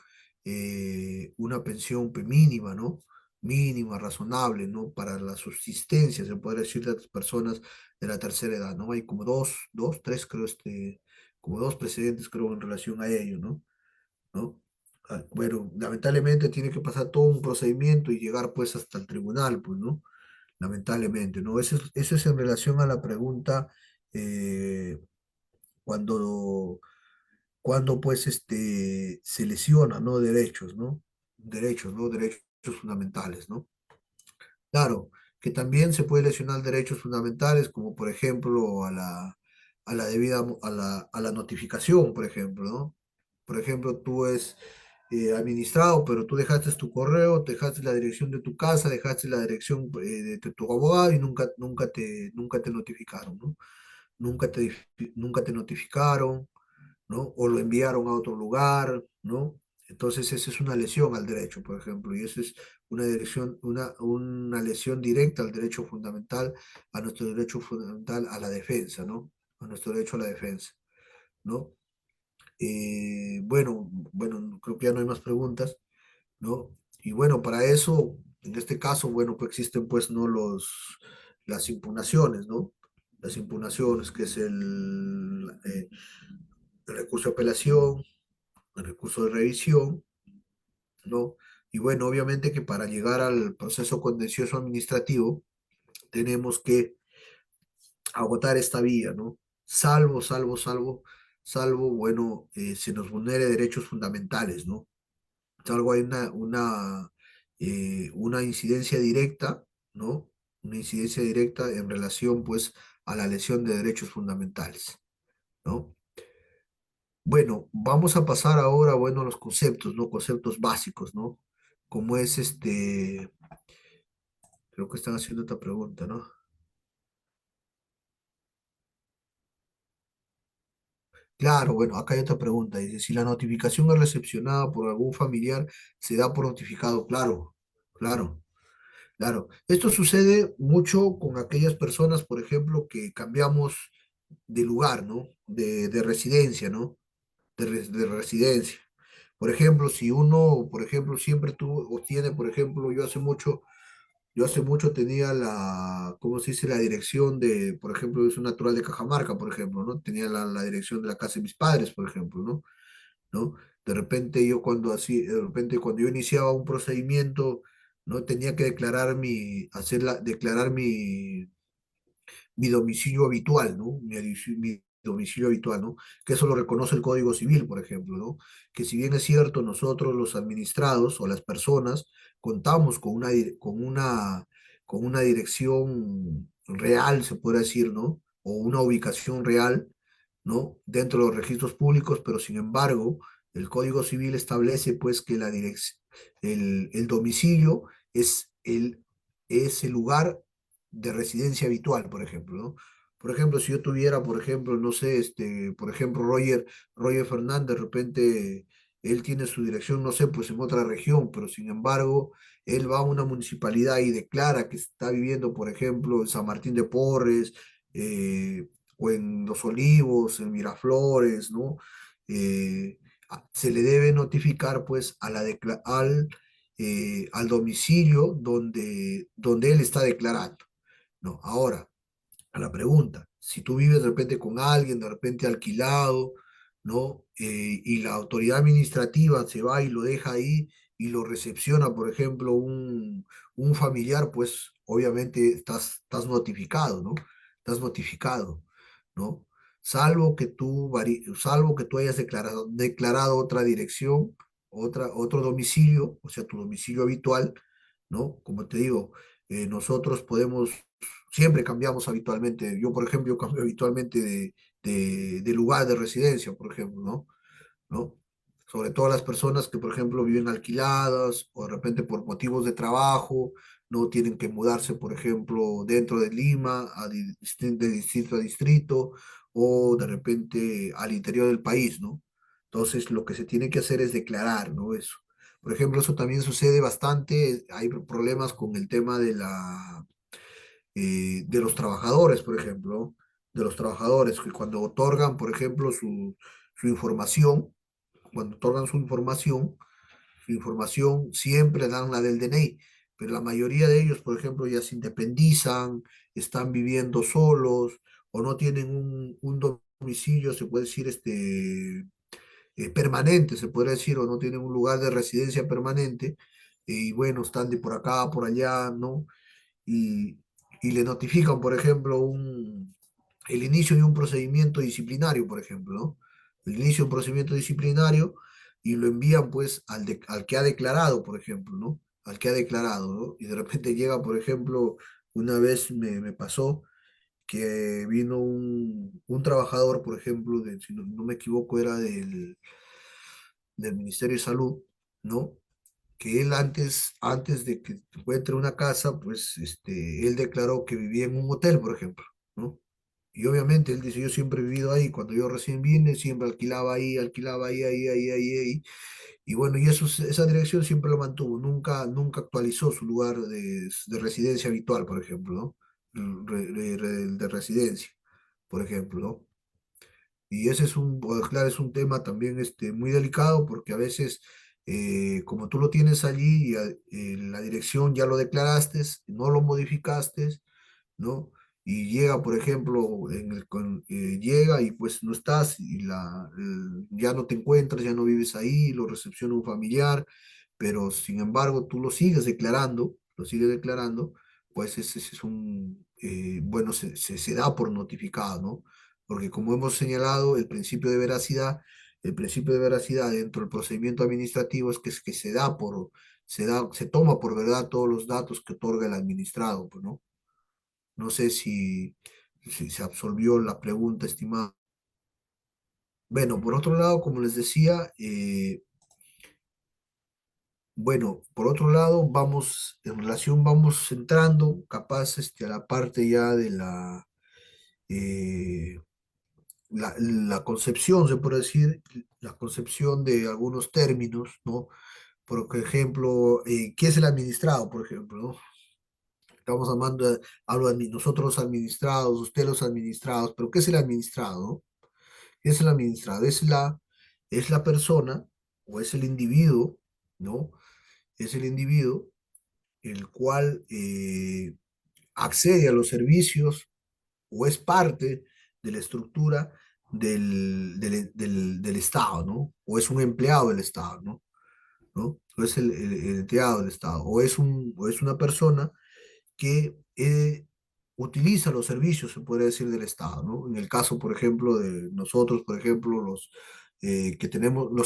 Speaker 4: mínima, ¿no? mínima, razonable, ¿no? Para la subsistencia, se podría decir, de las personas de la tercera edad, ¿no? Hay como tres, creo, como dos precedentes, creo, en relación a ello, ¿no? ¿No? Bueno, lamentablemente tiene que pasar todo un procedimiento y llegar, pues, hasta el tribunal, pues, ¿no? Lamentablemente, ¿no? Eso es en relación a la pregunta, eh, cuando, cuando, pues, se lesiona, ¿no? Derechos, ¿no? Derechos, ¿no? Derechos fundamentales, ¿no? Claro, que también se puede lesionar derechos fundamentales, como por ejemplo a la debida, a la notificación, por ejemplo, ¿no? Por ejemplo, tú es administrado, pero tú dejaste tu correo, dejaste la dirección de tu casa, dejaste la dirección de tu abogado y nunca te notificaron, ¿no? Nunca te notificaron, ¿no? O lo enviaron a otro lugar, ¿no? Entonces, esa es una lesión al derecho, por ejemplo, y esa es una lesión directa al derecho fundamental, a nuestro derecho fundamental a la defensa, ¿no? A nuestro derecho a la defensa, ¿no? Bueno, creo que ya no hay más preguntas, ¿no? Y bueno, para eso, en este caso, bueno, pues existen pues, ¿no? Las impugnaciones, ¿no? Las impugnaciones, que es el recurso de apelación, el recurso de revisión, ¿no? Y bueno, obviamente que para llegar al proceso contencioso administrativo tenemos que agotar esta vía, ¿no? Salvo, bueno, se nos vulnere derechos fundamentales, ¿no? Salvo hay una incidencia directa, ¿no? Una incidencia directa en relación, pues, a la lesión de derechos fundamentales, ¿no? Bueno, vamos a pasar ahora, bueno, a los conceptos, ¿no? Conceptos básicos, ¿no? Como es creo que están haciendo otra pregunta, ¿no? Claro, bueno, acá hay otra pregunta. Dice, si la notificación es recepcionada por algún familiar, se da por notificado. Claro, claro, claro. Esto sucede mucho con aquellas personas, por ejemplo, que cambiamos de lugar, ¿no? De residencia, ¿no? De residencia. Por ejemplo, si uno, por ejemplo, siempre tuvo o tiene, por ejemplo, yo hace mucho tenía ¿cómo se dice? La dirección de, por ejemplo, es un natural de Cajamarca, por ejemplo, ¿no? Tenía la dirección de la casa de mis padres, por ejemplo, ¿no? ¿No? De repente de repente cuando yo iniciaba un procedimiento, ¿no? Tenía que declarar mi domicilio habitual, ¿no? Mi domicilio habitual, ¿no? Que eso lo reconoce el Código Civil, por ejemplo, ¿no? Que si bien es cierto, nosotros los administrados o las personas contamos con una dirección real, se puede decir, ¿no? O una ubicación real, ¿no? Dentro de los registros públicos, pero sin embargo, el Código Civil establece, pues, que el domicilio es el lugar de residencia habitual, por ejemplo, ¿no? Por ejemplo, si yo tuviera, por ejemplo, no sé, por ejemplo, Roger Fernández, de repente él tiene su dirección, no sé, pues en otra región, pero sin embargo, él va a una municipalidad y declara que está viviendo, por ejemplo, en San Martín de Porres, o en Los Olivos, en Miraflores, ¿no? Se le debe notificar, pues, al domicilio donde él está declarando, ¿no? Ahora, a la pregunta, si tú vives de repente con alguien, de repente alquilado, ¿no? Y la autoridad administrativa se va y lo deja ahí y lo recepciona, por ejemplo, un familiar, pues obviamente estás notificado, ¿no? Estás notificado, ¿no? Salvo que tú hayas declarado otra dirección, otro domicilio, o sea, tu domicilio habitual, ¿no? Como te digo, nosotros siempre cambiamos habitualmente. Yo, por ejemplo, yo cambio habitualmente de lugar de residencia, por ejemplo, ¿no? ¿No? Sobre todo las personas que, por ejemplo, viven alquiladas o de repente por motivos de trabajo, no tienen que mudarse, por ejemplo, dentro de Lima, de distrito a distrito, o de repente al interior del país, ¿no? Entonces, lo que se tiene que hacer es declarar, ¿no? Eso. Por ejemplo, eso también sucede bastante, hay problemas con el tema de los trabajadores, por ejemplo, de los trabajadores que cuando otorgan, por ejemplo, su información, cuando otorgan su información siempre dan la del DNI, pero la mayoría de ellos, por ejemplo, ya se independizan, están viviendo solos o no tienen un domicilio, se puede decir, permanente, se puede decir, o no tienen un lugar de residencia permanente, y bueno, están de por acá, por allá, ¿no? Y, y le notifican, por ejemplo, el inicio de un procedimiento disciplinario, por ejemplo, ¿no? El inicio de un procedimiento disciplinario y lo envían pues al que ha declarado, por ejemplo, ¿no? Al que ha declarado, ¿no? Y de repente llega, por ejemplo, una vez me pasó que vino un trabajador, por ejemplo, si no me equivoco, era del Ministerio de Salud, ¿no? Que él antes de que encuentre una casa, pues él declaró que vivía en un hotel, por ejemplo, ¿no? Y obviamente él dice, yo siempre he vivido ahí, cuando yo recién vine, siempre alquilaba ahí. Y bueno, esa dirección siempre lo mantuvo, nunca actualizó su lugar de residencia habitual, por ejemplo, ¿no? De residencia, por ejemplo, ¿no? Y ese pues, claro, es un tema también muy delicado porque a veces, como tú lo tienes allí, la dirección ya lo declaraste, no lo modificaste, ¿no? Y llega, por ejemplo, llega y pues no estás y ya no te encuentras, ya no vives ahí, lo recepciona un familiar, pero sin embargo tú lo sigues declarando, pues ese es bueno, se da por notificado, ¿no? Porque como hemos señalado, el principio de veracidad dentro del procedimiento administrativo es que se toma por verdad todos los datos que otorga el administrado, pues, ¿no? No sé si se absolvió la pregunta, estimado. Bueno, por otro lado, como les decía, bueno, por otro lado, vamos entrando capaz a la parte ya de eh, la concepción, se puede decir, la concepción de algunos términos, ¿no? Por ejemplo, ¿qué es el administrado, por ejemplo, ¿no? Estamos nosotros los administrados, ustedes los administrados, pero ¿qué es el administrado, no? ¿Qué es el administrado? Es la persona o es el individuo, ¿no? Es el individuo el cual accede a los servicios o es parte de la estructura del Estado, ¿no? O es un empleado del Estado, ¿no? ¿No? O es el empleado del Estado, o es una persona que utiliza los servicios, se puede decir, del Estado, ¿no? En el caso, por ejemplo, de nosotros, por ejemplo, los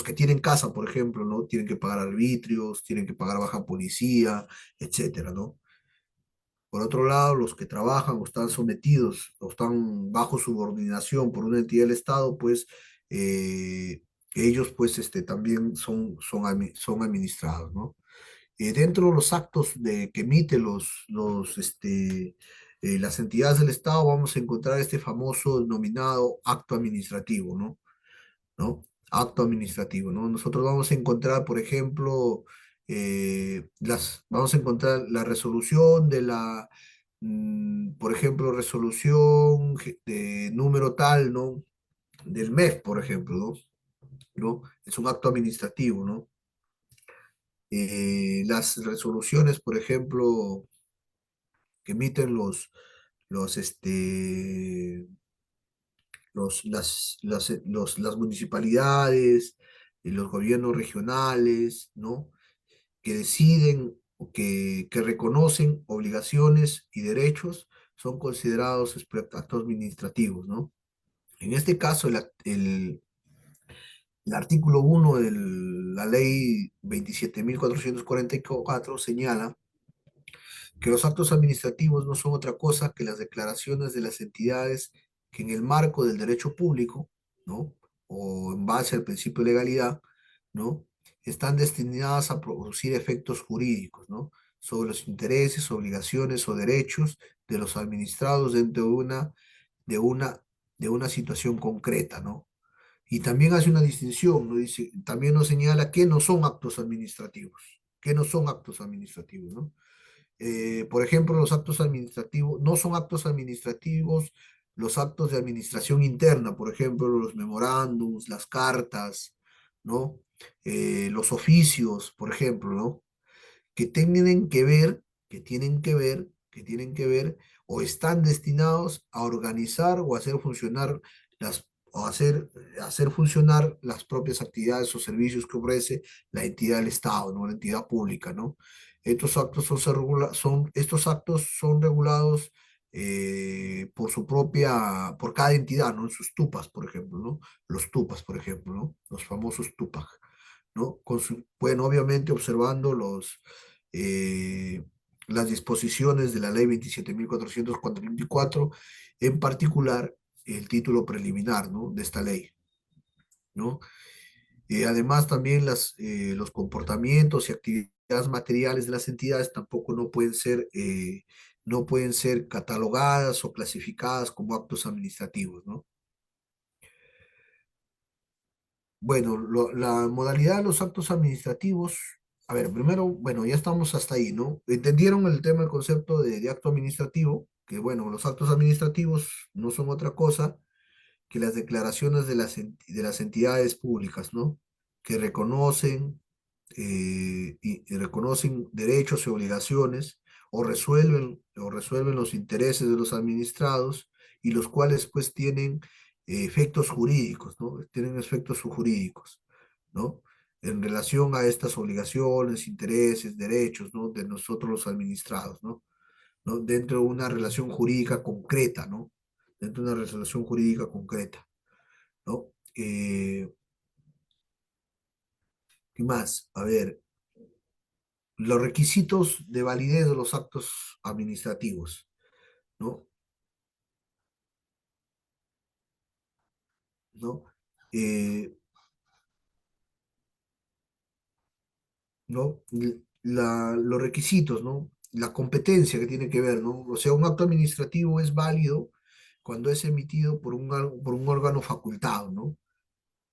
Speaker 4: que tienen casa, por ejemplo, ¿no? Tienen que pagar arbitrios, tienen que pagar baja policía, etcétera, ¿no? Por otro lado, los que trabajan o están sometidos o están bajo subordinación por una entidad del Estado, pues eh, ellos pues también son administrados, ¿no? Dentro de los actos que emiten las entidades del Estado, vamos a encontrar este famoso denominado acto administrativo, ¿no? ¿No? Acto administrativo, ¿no? Nosotros vamos a encontrar, por ejemplo, vamos a encontrar la resolución por ejemplo, resolución de número tal, ¿no? Del MEF, por ejemplo, ¿no? ¿No? Es un acto administrativo, ¿no? Las resoluciones, por ejemplo, que emiten los, este, las municipalidades y los gobiernos regionales, ¿no? Que deciden o que reconocen obligaciones y derechos, son considerados actos administrativos, ¿no? En este caso, el artículo 1 de la ley 27.444 señala que los actos administrativos no son otra cosa que las declaraciones de las entidades que en el marco del derecho público, ¿no? O en base al principio de legalidad, ¿no? Están destinadas a producir efectos jurídicos, ¿no? Sobre los intereses, obligaciones o derechos de los administrados dentro de una, de una situación concreta, ¿no? Y también hace una distinción, ¿no? Dice, también nos señala que no son actos administrativos, que no son actos administrativos, ¿no? Por ejemplo, los actos administrativos, no son actos administrativos los actos de administración interna, por ejemplo, los memorándums, las cartas, ¿no? Los oficios, por ejemplo, ¿no? que tienen que ver, que tienen que ver o están destinados a organizar o hacer funcionar hacer funcionar las propias actividades o servicios que ofrece la entidad del Estado, ¿no? La entidad pública, ¿no? Estos actos son regulados por cada entidad, ¿no? En sus tupas, por ejemplo, ¿no? Los tupas, por ejemplo, ¿no? Los famosos tupas, ¿no? Bueno, obviamente observando eh, las disposiciones de la ley 27.424, en particular el título preliminar, ¿no? De esta ley, ¿no? Además, también los comportamientos y actividades materiales de las entidades tampoco no pueden ser catalogadas o clasificadas como actos administrativos, ¿no? Bueno, la modalidad de los actos administrativos, a ver, primero, bueno, ya estamos hasta ahí, ¿no? ¿Entendieron el tema, el concepto de acto administrativo? Que bueno, los actos administrativos no son otra cosa que las declaraciones de las entidades públicas, ¿no? Que y reconocen derechos y obligaciones o resuelven los intereses de los administrados y los cuales pues tienen efectos jurídicos, ¿no? Tienen efectos jurídicos, ¿no? En relación a estas obligaciones, intereses, derechos, ¿no? De nosotros los administrados, ¿no? ¿No? Dentro de una relación jurídica concreta, ¿no? Dentro de una relación jurídica concreta, ¿no? ¿Qué más? A ver, los requisitos de validez de los actos administrativos, ¿no? ¿No? Eh, ¿No? Los requisitos, ¿no? La competencia que tiene que ver, ¿no? O sea, un acto administrativo es válido cuando es emitido por un órgano facultado, ¿no?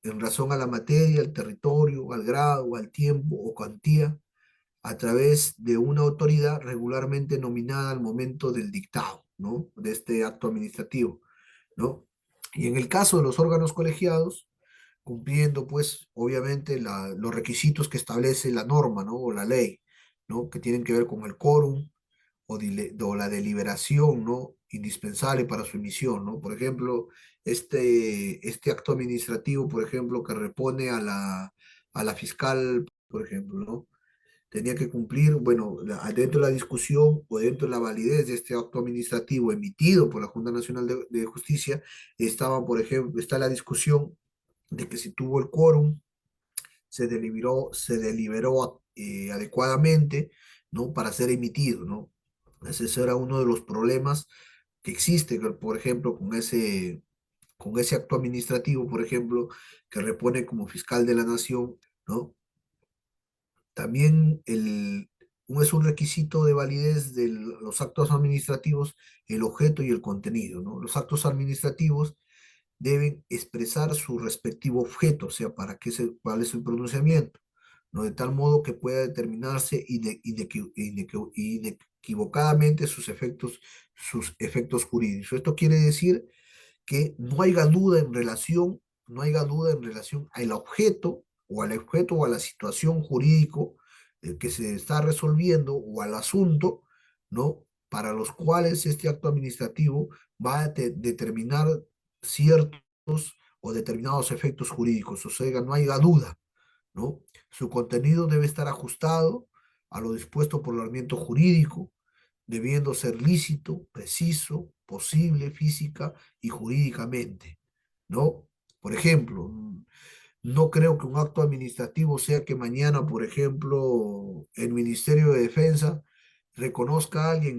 Speaker 4: En razón a la materia, al territorio, al grado, al tiempo o cuantía, a través de una autoridad regularmente nominada al momento del dictado, ¿no? De este acto administrativo, ¿no? Y en el caso de los órganos colegiados, cumpliendo, pues, obviamente, los requisitos que establece la norma, ¿no? O la ley, ¿no? Que tienen que ver con el quórum o la deliberación, ¿no? Indispensable para su emisión, ¿no? Por ejemplo, este acto administrativo, por ejemplo, que repone a la fiscal, por ejemplo, ¿no? Tenía que cumplir, bueno, dentro de la discusión o dentro de la validez de este acto administrativo emitido por la Junta Nacional de Justicia, por ejemplo, está la discusión de que si tuvo el quórum, se deliberó adecuadamente, ¿no? Para ser emitido, ¿no? Ese era uno de los problemas que existe, por ejemplo, con ese acto administrativo, por ejemplo, que repone como fiscal de la nación, ¿no? También es un requisito de validez de los actos administrativos el objeto y el contenido, ¿no? Los actos administrativos deben expresar su respectivo objeto, o sea, cuál es el pronunciamiento, ¿no? De tal modo que pueda determinarse inequivocadamente sus efectos jurídicos. Esto quiere decir que no haya duda en relación al objeto o a la situación jurídico que se está resolviendo o al asunto, ¿no? Para los cuales este acto administrativo va a determinar ciertos o determinados efectos jurídicos. O sea, no haya duda, ¿no? Su contenido debe estar ajustado a lo dispuesto por el ordenamiento jurídico, debiendo ser lícito, preciso, posible física y jurídicamente, ¿no? Por ejemplo, no creo que un acto administrativo sea que mañana, por ejemplo, el Ministerio de Defensa reconozca a alguien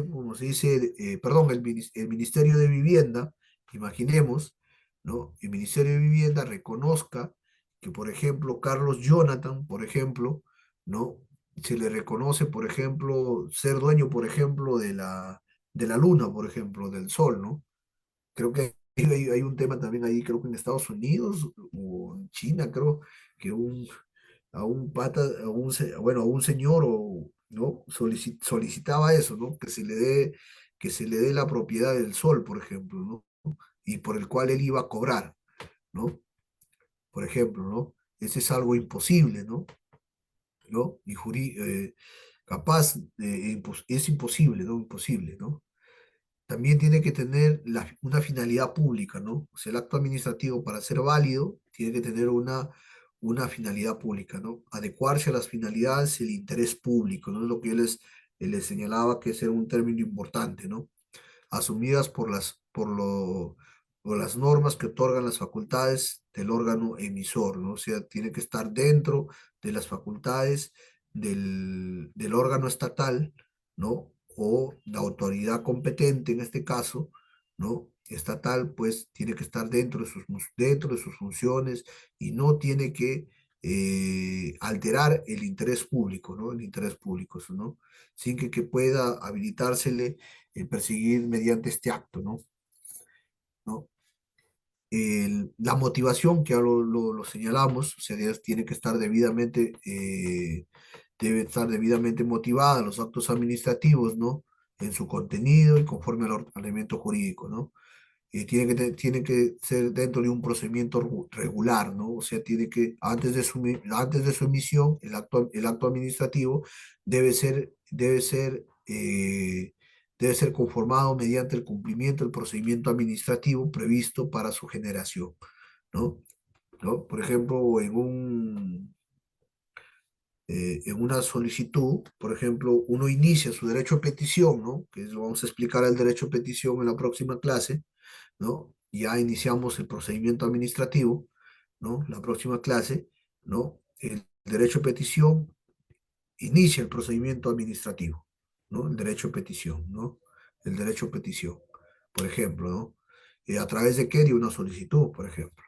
Speaker 4: como se dice, perdón, el Ministerio de Vivienda, imaginemos, ¿no? El Ministerio de Vivienda reconozca que, por ejemplo, Carlos Jonathan, por ejemplo, ¿no? Se le reconoce, por ejemplo, ser dueño, por ejemplo, de la luna, por ejemplo, del sol, ¿no? Creo que hay un tema también ahí, creo que en Estados Unidos o en China, creo que a un pata, bueno, a un señor ¿no? Solicitaba eso, ¿no? Que se le dé la propiedad del sol, por ejemplo, ¿no? Y por el cual él iba a cobrar, ¿no? Por ejemplo, ¿no? Ese es algo imposible, ¿no? ¿no? Capaz, es imposible, ¿no? Imposible, ¿no? También tiene que tener una finalidad pública, ¿no? O sea, el acto administrativo para ser válido tiene que tener una finalidad pública, ¿no? Adecuarse a las finalidades y el interés público, ¿no? Es lo que yo les señalaba que ese era un término importante, ¿no? Asumidas por las normas que otorgan las facultades del órgano emisor, ¿no? O sea, tiene que estar dentro de las facultades del órgano estatal, ¿no? O la autoridad competente en este caso, ¿no? Estatal, pues tiene que estar dentro de sus funciones y no tiene que alterar el interés público, ¿no? El interés público, eso, ¿no? Sin que pueda habilitársele perseguir mediante este acto, ¿no? ¿No? La motivación, que ya lo señalamos, o sea, tiene que estar debe estar debidamente motivada los actos administrativos, ¿no? En su contenido y conforme al ordenamiento jurídico, ¿no? Tiene que ser dentro de un procedimiento regular, ¿no? O sea, antes de su emisión, el acto administrativo debe ser conformado mediante el cumplimiento del procedimiento administrativo previsto para su generación, ¿no? ¿No? Por ejemplo, en una solicitud, por ejemplo, uno inicia su derecho a petición, ¿no? Vamos a explicar el derecho a petición en la próxima clase, ¿no? Ya iniciamos el procedimiento administrativo, ¿no? La próxima clase, ¿no? El derecho a petición inicia el procedimiento administrativo, ¿no? El derecho a petición, ¿no? El derecho a petición, por ejemplo, ¿no? ¿A través de qué? De una solicitud, por ejemplo,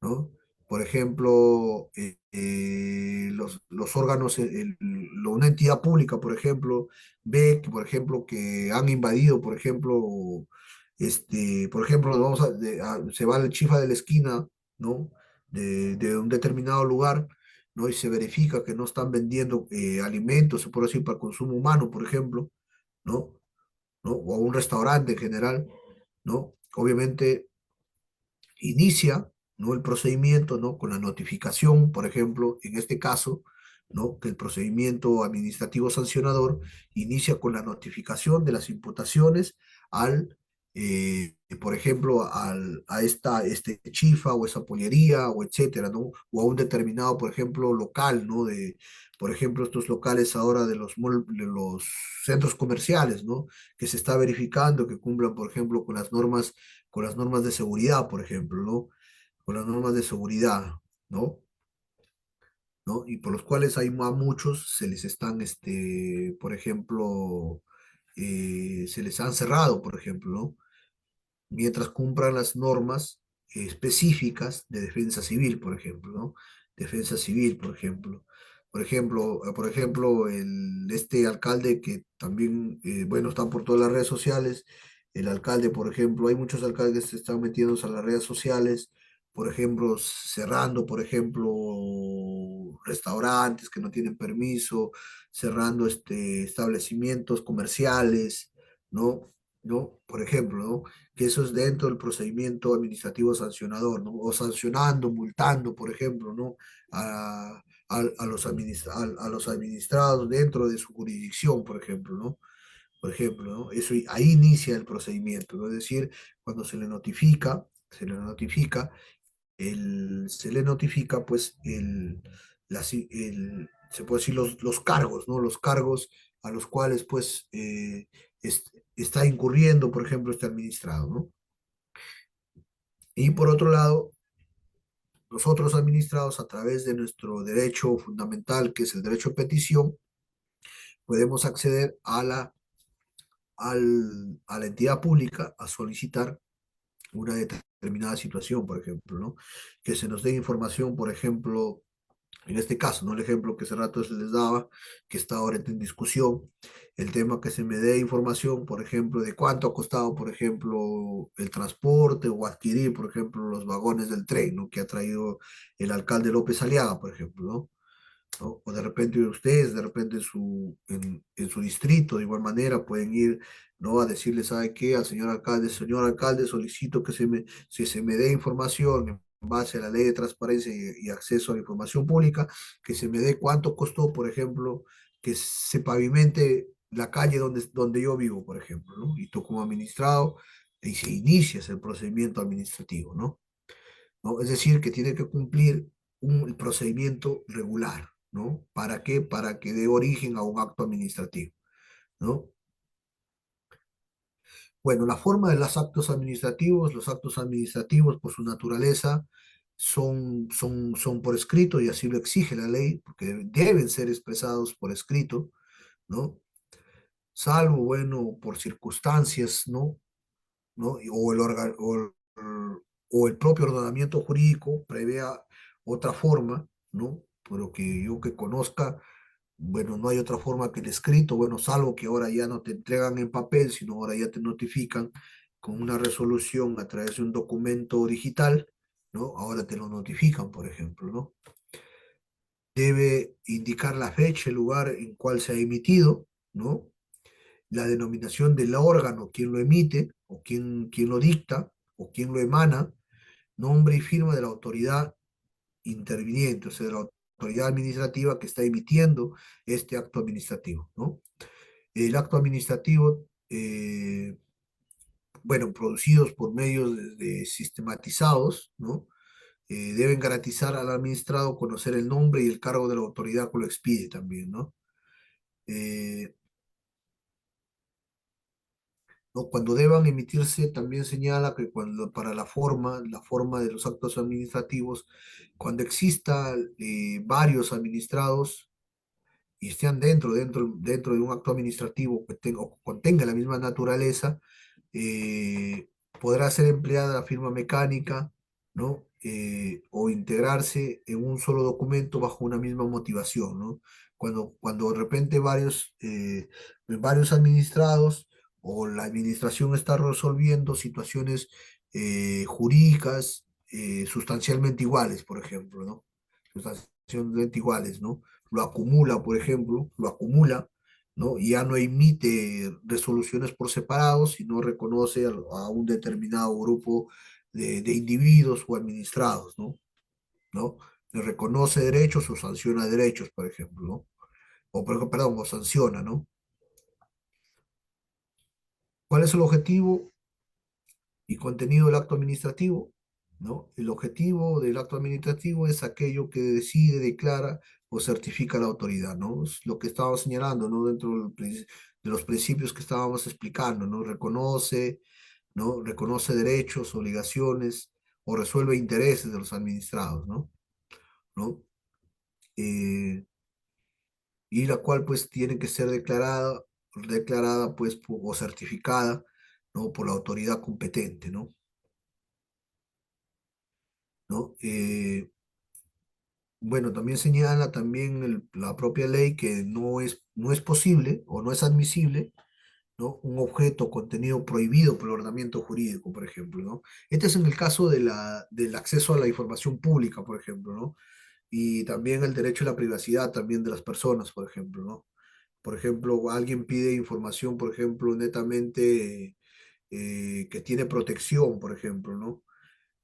Speaker 4: ¿no? Por ejemplo, los órganos, una entidad pública, por ejemplo, ve que, por ejemplo, que han invadido, por ejemplo, se va el chifa de la esquina, ¿no? De un determinado lugar, ¿no? Y se verifica que no están vendiendo alimentos, se puede decir, para consumo humano, por ejemplo, ¿no? ¿No? O a un restaurante en general, ¿no? Obviamente inicia, ¿no? El procedimiento, ¿no? Con la notificación, por ejemplo, en este caso, ¿no? Que el procedimiento administrativo sancionador inicia con la notificación de las imputaciones por ejemplo, este chifa o esa pollería o etcétera, ¿no? O a un determinado, por ejemplo, local, ¿no? Por ejemplo, estos locales ahora de los centros comerciales, ¿no? Que se está verificando que cumplan, por ejemplo, con las normas de seguridad, por ejemplo, ¿no? Con las normas de seguridad, ¿no? ¿No? Y por los cuales hay a muchos, se les están, por ejemplo, se les han cerrado, por ejemplo, ¿no? Mientras cumplan las normas específicas de defensa civil, por ejemplo, ¿no? Defensa civil, por ejemplo. Este alcalde que también, bueno, está por todas las redes sociales, el alcalde, por ejemplo, hay muchos alcaldes que se están metiendo a las redes sociales, por ejemplo, cerrando, por ejemplo, restaurantes que no tienen permiso, cerrando establecimientos comerciales, ¿no? ¿No? Por ejemplo, ¿no? Que eso es dentro del procedimiento administrativo sancionador, ¿no? O sancionando, multando, por ejemplo, ¿no? A los administrados dentro de su jurisdicción, por ejemplo, ¿no? Por ejemplo, ¿no? Ahí inicia el procedimiento, ¿no? Es decir, cuando se le notifica, pues, se puede decir los cargos, ¿no? Los cargos a los cuales, pues, está incurriendo, por ejemplo, este administrado, ¿no? Y por otro lado, los otros administrados, a través de nuestro derecho fundamental, que es el derecho a petición, podemos acceder a la entidad pública a solicitar una determinada situación, por ejemplo, ¿no? Que se nos dé información, por ejemplo, en este caso, ¿no? El ejemplo que hace rato se les daba, que está ahora en discusión, el tema que se me dé información, por ejemplo, de cuánto ha costado, por ejemplo, el transporte o adquirir, por ejemplo, los vagones del tren, ¿no? Que ha traído el alcalde López Aliaga, por ejemplo, ¿no? ¿No? O de repente ustedes, de repente en su distrito, de igual manera, pueden ir, ¿no? A decirle, ¿sabe qué? Al señor alcalde, señor alcalde, solicito que se me dé información base a la ley de transparencia y acceso a la información pública, que se me dé cuánto costó, por ejemplo, que se pavimente la calle donde yo vivo, por ejemplo, ¿no? Y tú como administrado, y se inicia el procedimiento administrativo, ¿no? ¿No? Es decir, que tiene que cumplir un procedimiento regular, ¿no? ¿Para qué? Para que dé origen a un acto administrativo, ¿no? Bueno, la forma de los actos administrativos por su naturaleza son por escrito y así lo exige la ley, porque deben ser expresados por escrito, ¿no? Salvo, bueno, por circunstancias, ¿no? ¿No? O el propio ordenamiento jurídico prevea otra forma, ¿no? Pero que yo que conozca, bueno, no hay otra forma que el escrito, bueno, salvo que ahora ya no te entregan en papel, sino ahora ya te notifican con una resolución a través de un documento digital, ¿no? Ahora te lo notifican, por ejemplo, ¿no? Debe indicar la fecha, el lugar en cual se ha emitido, ¿no? La denominación del órgano, quién lo emite, o quién lo dicta, o quién lo emana, nombre y firma de la autoridad interviniente, o sea, de la autoridad administrativa que está emitiendo este acto administrativo, ¿no? El acto administrativo, bueno, producidos por medios sistematizados, ¿no? Deben garantizar al administrado conocer el nombre y el cargo de la autoridad que lo expide también, ¿no? Eh, ¿No? Cuando deban emitirse, también señala que cuando para la forma de los actos administrativos, cuando exista varios administrados, y estén dentro de un acto administrativo que tenga, o contenga la misma naturaleza, eh, podrá ser empleada la firma mecánica, ¿no? O integrarse en un solo documento bajo una misma motivación, ¿no? Cuando de repente varios administrados o la administración está resolviendo situaciones jurídicas sustancialmente iguales, por ejemplo, ¿no? Sustancialmente iguales, ¿no? Lo acumula, por ejemplo, lo acumula, ¿no? Y ya no emite resoluciones por separado, sino reconoce a un determinado grupo de individuos o administrados, ¿no? ¿No? Le reconoce derechos o sanciona derechos, por ejemplo, ¿no? Perdón, o sanciona, ¿no? ¿Cuál es el objetivo y contenido del acto administrativo? ¿No? El objetivo del acto administrativo es aquello que decide, declara o certifica la autoridad, ¿no? Es lo que estábamos señalando, ¿no? Dentro de los principios que estábamos explicando, ¿no? Reconoce, ¿no? Reconoce derechos, obligaciones o resuelve intereses de los administrados, ¿no? ¿No? Eh, y la cual pues tiene que ser declarada pues o certificada, ¿no? Por la autoridad competente, ¿no? ¿No? Bueno, también señala también la propia ley que no es posible o no es admisible, ¿no? Un objeto o contenido prohibido por el ordenamiento jurídico, por ejemplo, ¿no? Este es en el caso del acceso a la información pública, por ejemplo, ¿no? Y también el derecho a la privacidad también de las personas, por ejemplo, ¿no? Por ejemplo, alguien pide información, por ejemplo, netamente que tiene protección, por ejemplo, ¿no?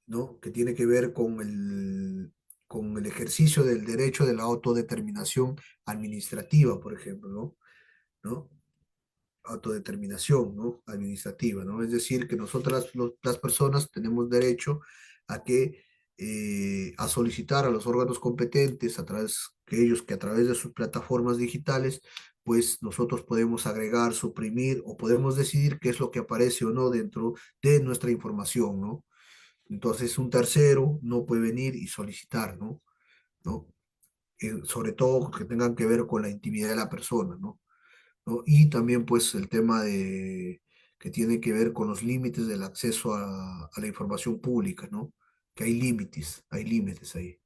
Speaker 4: ¿No? Que tiene que ver con el ejercicio del derecho de la autodeterminación administrativa, por ejemplo, ¿no? ¿No? Autodeterminación, ¿no? Administrativa, ¿no? Es decir, que nosotras, las personas, tenemos derecho a a solicitar a los órganos competentes, que a través de sus plataformas digitales, pues nosotros podemos agregar, suprimir o podemos decidir qué es lo que aparece o no dentro de nuestra información, ¿no? Entonces un tercero no puede venir y solicitar, ¿no? ¿No? Sobre todo que tengan que ver con la intimidad de la persona, ¿no? ¿No? Y también pues el tema que tiene que ver con los límites del acceso a la información pública, ¿no? Que hay límites ahí,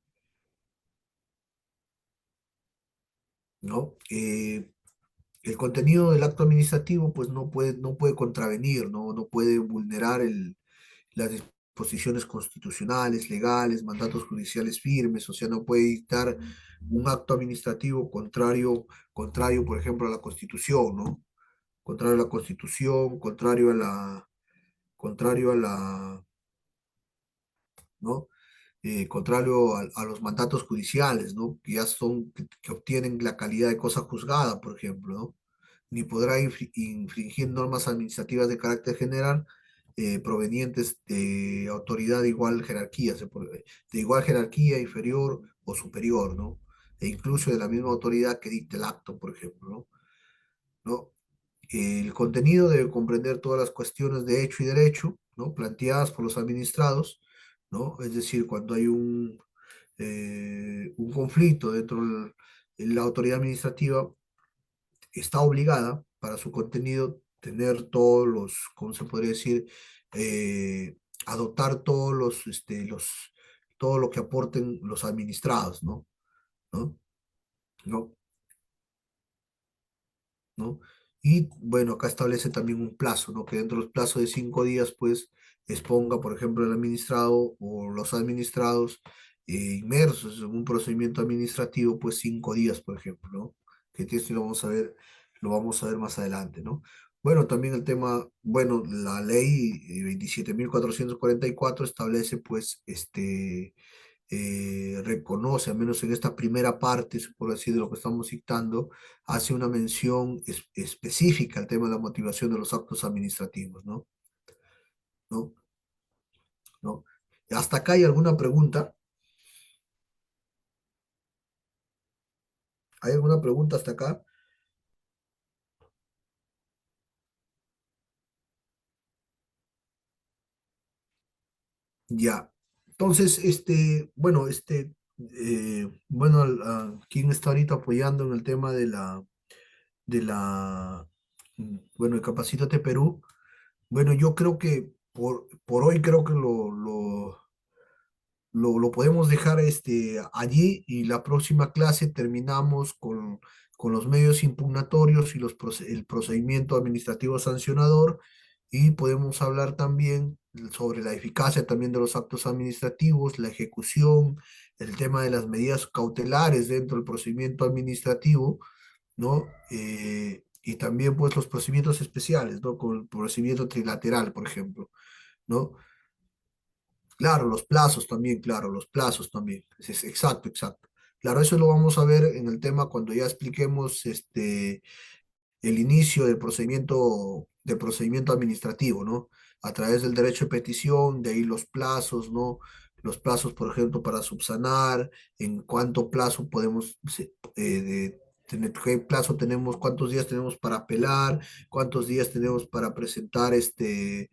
Speaker 4: ¿no? El contenido del acto administrativo pues no puede contravenir, ¿no? No puede vulnerar las disposiciones constitucionales, legales, mandatos judiciales firmes, o sea, no puede dictar un acto administrativo contrario, por ejemplo, a la Constitución, ¿no? Contrario a la Constitución, contrario a la, ¿no? contrario a los mandatos judiciales, ¿no? Que ya son, que obtienen la calidad de cosa juzgada, por ejemplo, ¿no? Ni podrá infringir normas administrativas de carácter general provenientes de autoridad de igual jerarquía, de igual jerarquía, inferior o superior, ¿no? E incluso de la misma autoridad que dicte el acto, por ejemplo, ¿no? ¿No? El contenido debe comprender todas las cuestiones de hecho y derecho, ¿no? Planteadas por los administrados, ¿no? Es decir, cuando hay un conflicto dentro de la autoridad administrativa, está obligada para su contenido tener todos los, ¿cómo se podría decir? Adoptar todos todo lo que aporten los administrados, ¿no? ¿No? ¿No? ¿No? Y bueno, acá establece también un plazo, ¿no? Que dentro del plazo de 5 días, pues, exponga, por ejemplo, el administrado o los administrados inmersos en un procedimiento administrativo, pues 5 días, por ejemplo, ¿no? Que esto lo vamos a ver más adelante, ¿no? Bueno, también el tema, bueno, la ley 27.444 establece, pues, reconoce, al menos en esta primera parte, por decir, de lo que estamos citando, hace una mención específica al tema de la motivación de los actos administrativos, ¿no? ¿No? ¿No? ¿Hasta acá hay alguna pregunta? ¿Hay alguna pregunta hasta acá? Ya. Entonces, bueno, bueno, ¿quién está ahorita apoyando en el tema bueno, de Capacítate Perú? Bueno, yo creo que por hoy creo que lo podemos dejar allí y la próxima clase terminamos con los medios impugnatorios y el procedimiento administrativo sancionador y podemos hablar también sobre la eficacia también de los actos administrativos, la ejecución, el tema de las medidas cautelares dentro del procedimiento administrativo, ¿no? Y también pues los procedimientos especiales, ¿no? Con el procedimiento trilateral, por ejemplo, ¿no? Claro, los plazos también, claro, los plazos también. Exacto, exacto. Claro, eso lo vamos a ver en el tema cuando ya expliquemos el inicio del procedimiento administrativo, ¿no? A través del derecho de petición, de ahí los plazos, ¿no? Los plazos, por ejemplo, para subsanar, en cuánto plazo podemos tener, qué plazo tenemos, cuántos días tenemos para apelar, cuántos días tenemos para presentar el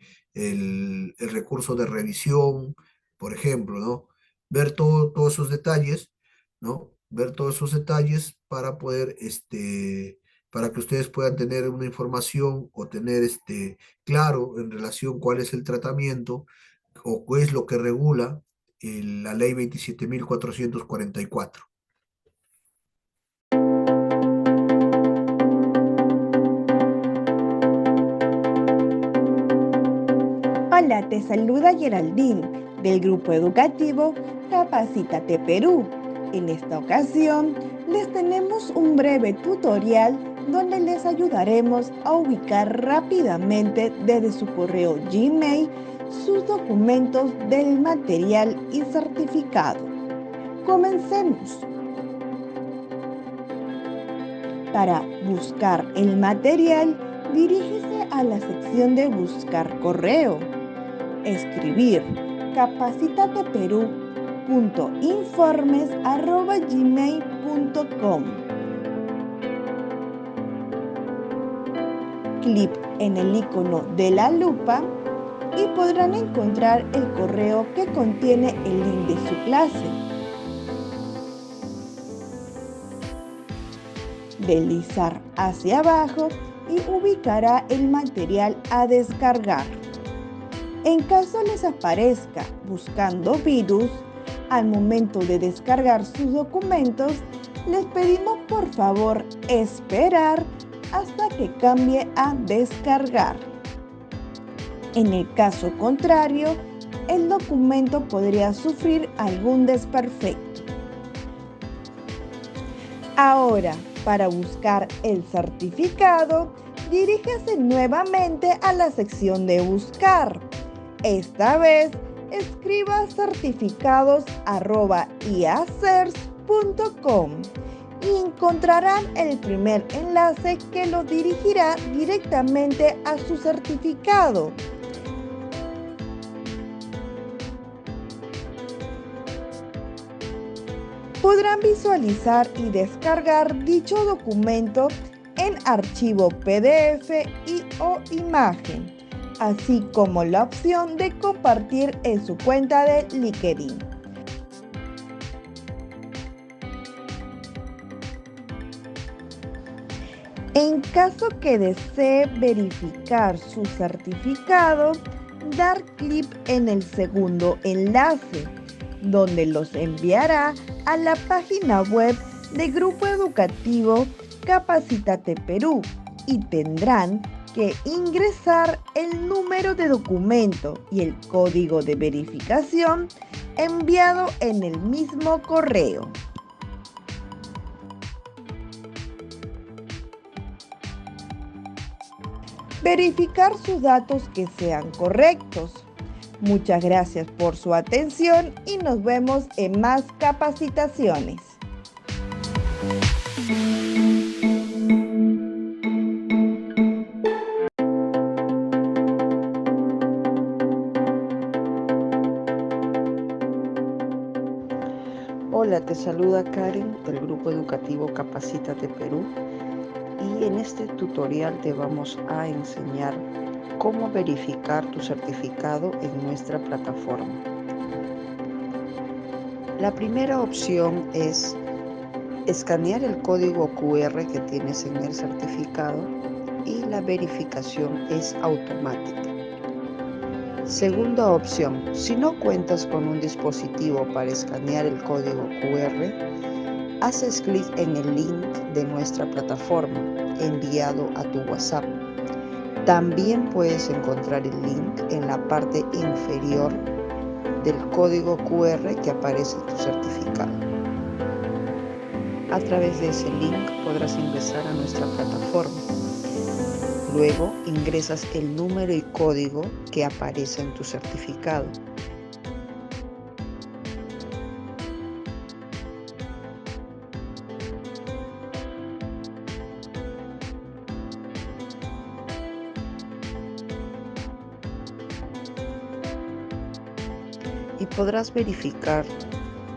Speaker 4: recurso de revisión, por ejemplo, ¿no? Ver todos esos detalles, ¿no? Ver todos esos detalles para poder, para que ustedes puedan tener una información o tener claro en relación cuál es el tratamiento o qué es lo que regula la ley 27.444.
Speaker 1: Hola, te saluda Geraldine del grupo educativo Capacítate Perú. En esta ocasión les tenemos un breve tutorial donde les ayudaremos a ubicar rápidamente desde su correo Gmail sus documentos del material y certificado. Comencemos. Para buscar el material, dirígese a la sección de Buscar correo. Escribir capacitateperú.informes@gmail.com. Clic en el icono de la lupa y podrán encontrar el correo que contiene el link de su clase. Deslizar hacia abajo y ubicará el material a descargar. En caso les aparezca buscando virus, al momento de descargar sus documentos, les pedimos por favor esperar hasta que cambie a descargar. En el caso contrario, el documento podría sufrir algún desperfecto. Ahora, para buscar el certificado, diríjase nuevamente a la sección de Buscar. Esta vez, escriba certificados@iacers.com y encontrarán el primer enlace que los dirigirá directamente a su certificado. Podrán visualizar y descargar dicho documento en archivo PDF o imagen, así como la opción de compartir en su cuenta de LinkedIn. En caso que desee verificar su certificado, dar clic en el segundo enlace, donde los enviará a la página web del Grupo Educativo Capacítate Perú y tendrán que ingresar el número de documento y el código de verificación enviado en el mismo correo. Verificar sus datos que sean correctos. Muchas gracias por su atención y nos vemos en más capacitaciones.
Speaker 5: Hola, te saluda Karen del Grupo Educativo Capacítate Perú y en este tutorial te vamos a enseñar cómo verificar tu certificado en nuestra plataforma. La primera opción es escanear el código QR que tienes en el certificado y la verificación es automática. Segunda opción, si no cuentas con un dispositivo para escanear el código QR, haces clic en el link de nuestra plataforma enviado a tu WhatsApp. También puedes encontrar el link en la parte inferior del código QR que aparece en tu certificado. A través de ese link podrás ingresar a nuestra plataforma. Luego ingresas el número y código que aparece en tu certificado. Y podrás verificar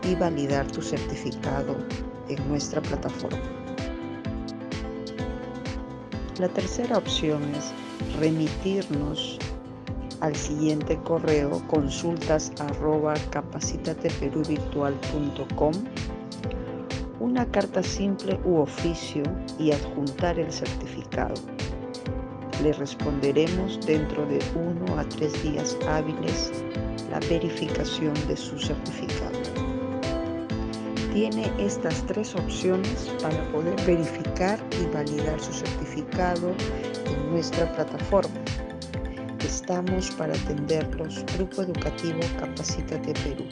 Speaker 5: y validar tu certificado en nuestra plataforma. La tercera opción es remitirnos al siguiente correo consultas@capacitateperuvirtual.com una carta simple u oficio y adjuntar el certificado. Le responderemos dentro de 1 a 3 días hábiles la verificación de su certificado. Tiene estas 3 opciones para poder verificar y validar su certificado en nuestra plataforma. Estamos para atenderlos. Grupo Educativo Capacítate Perú.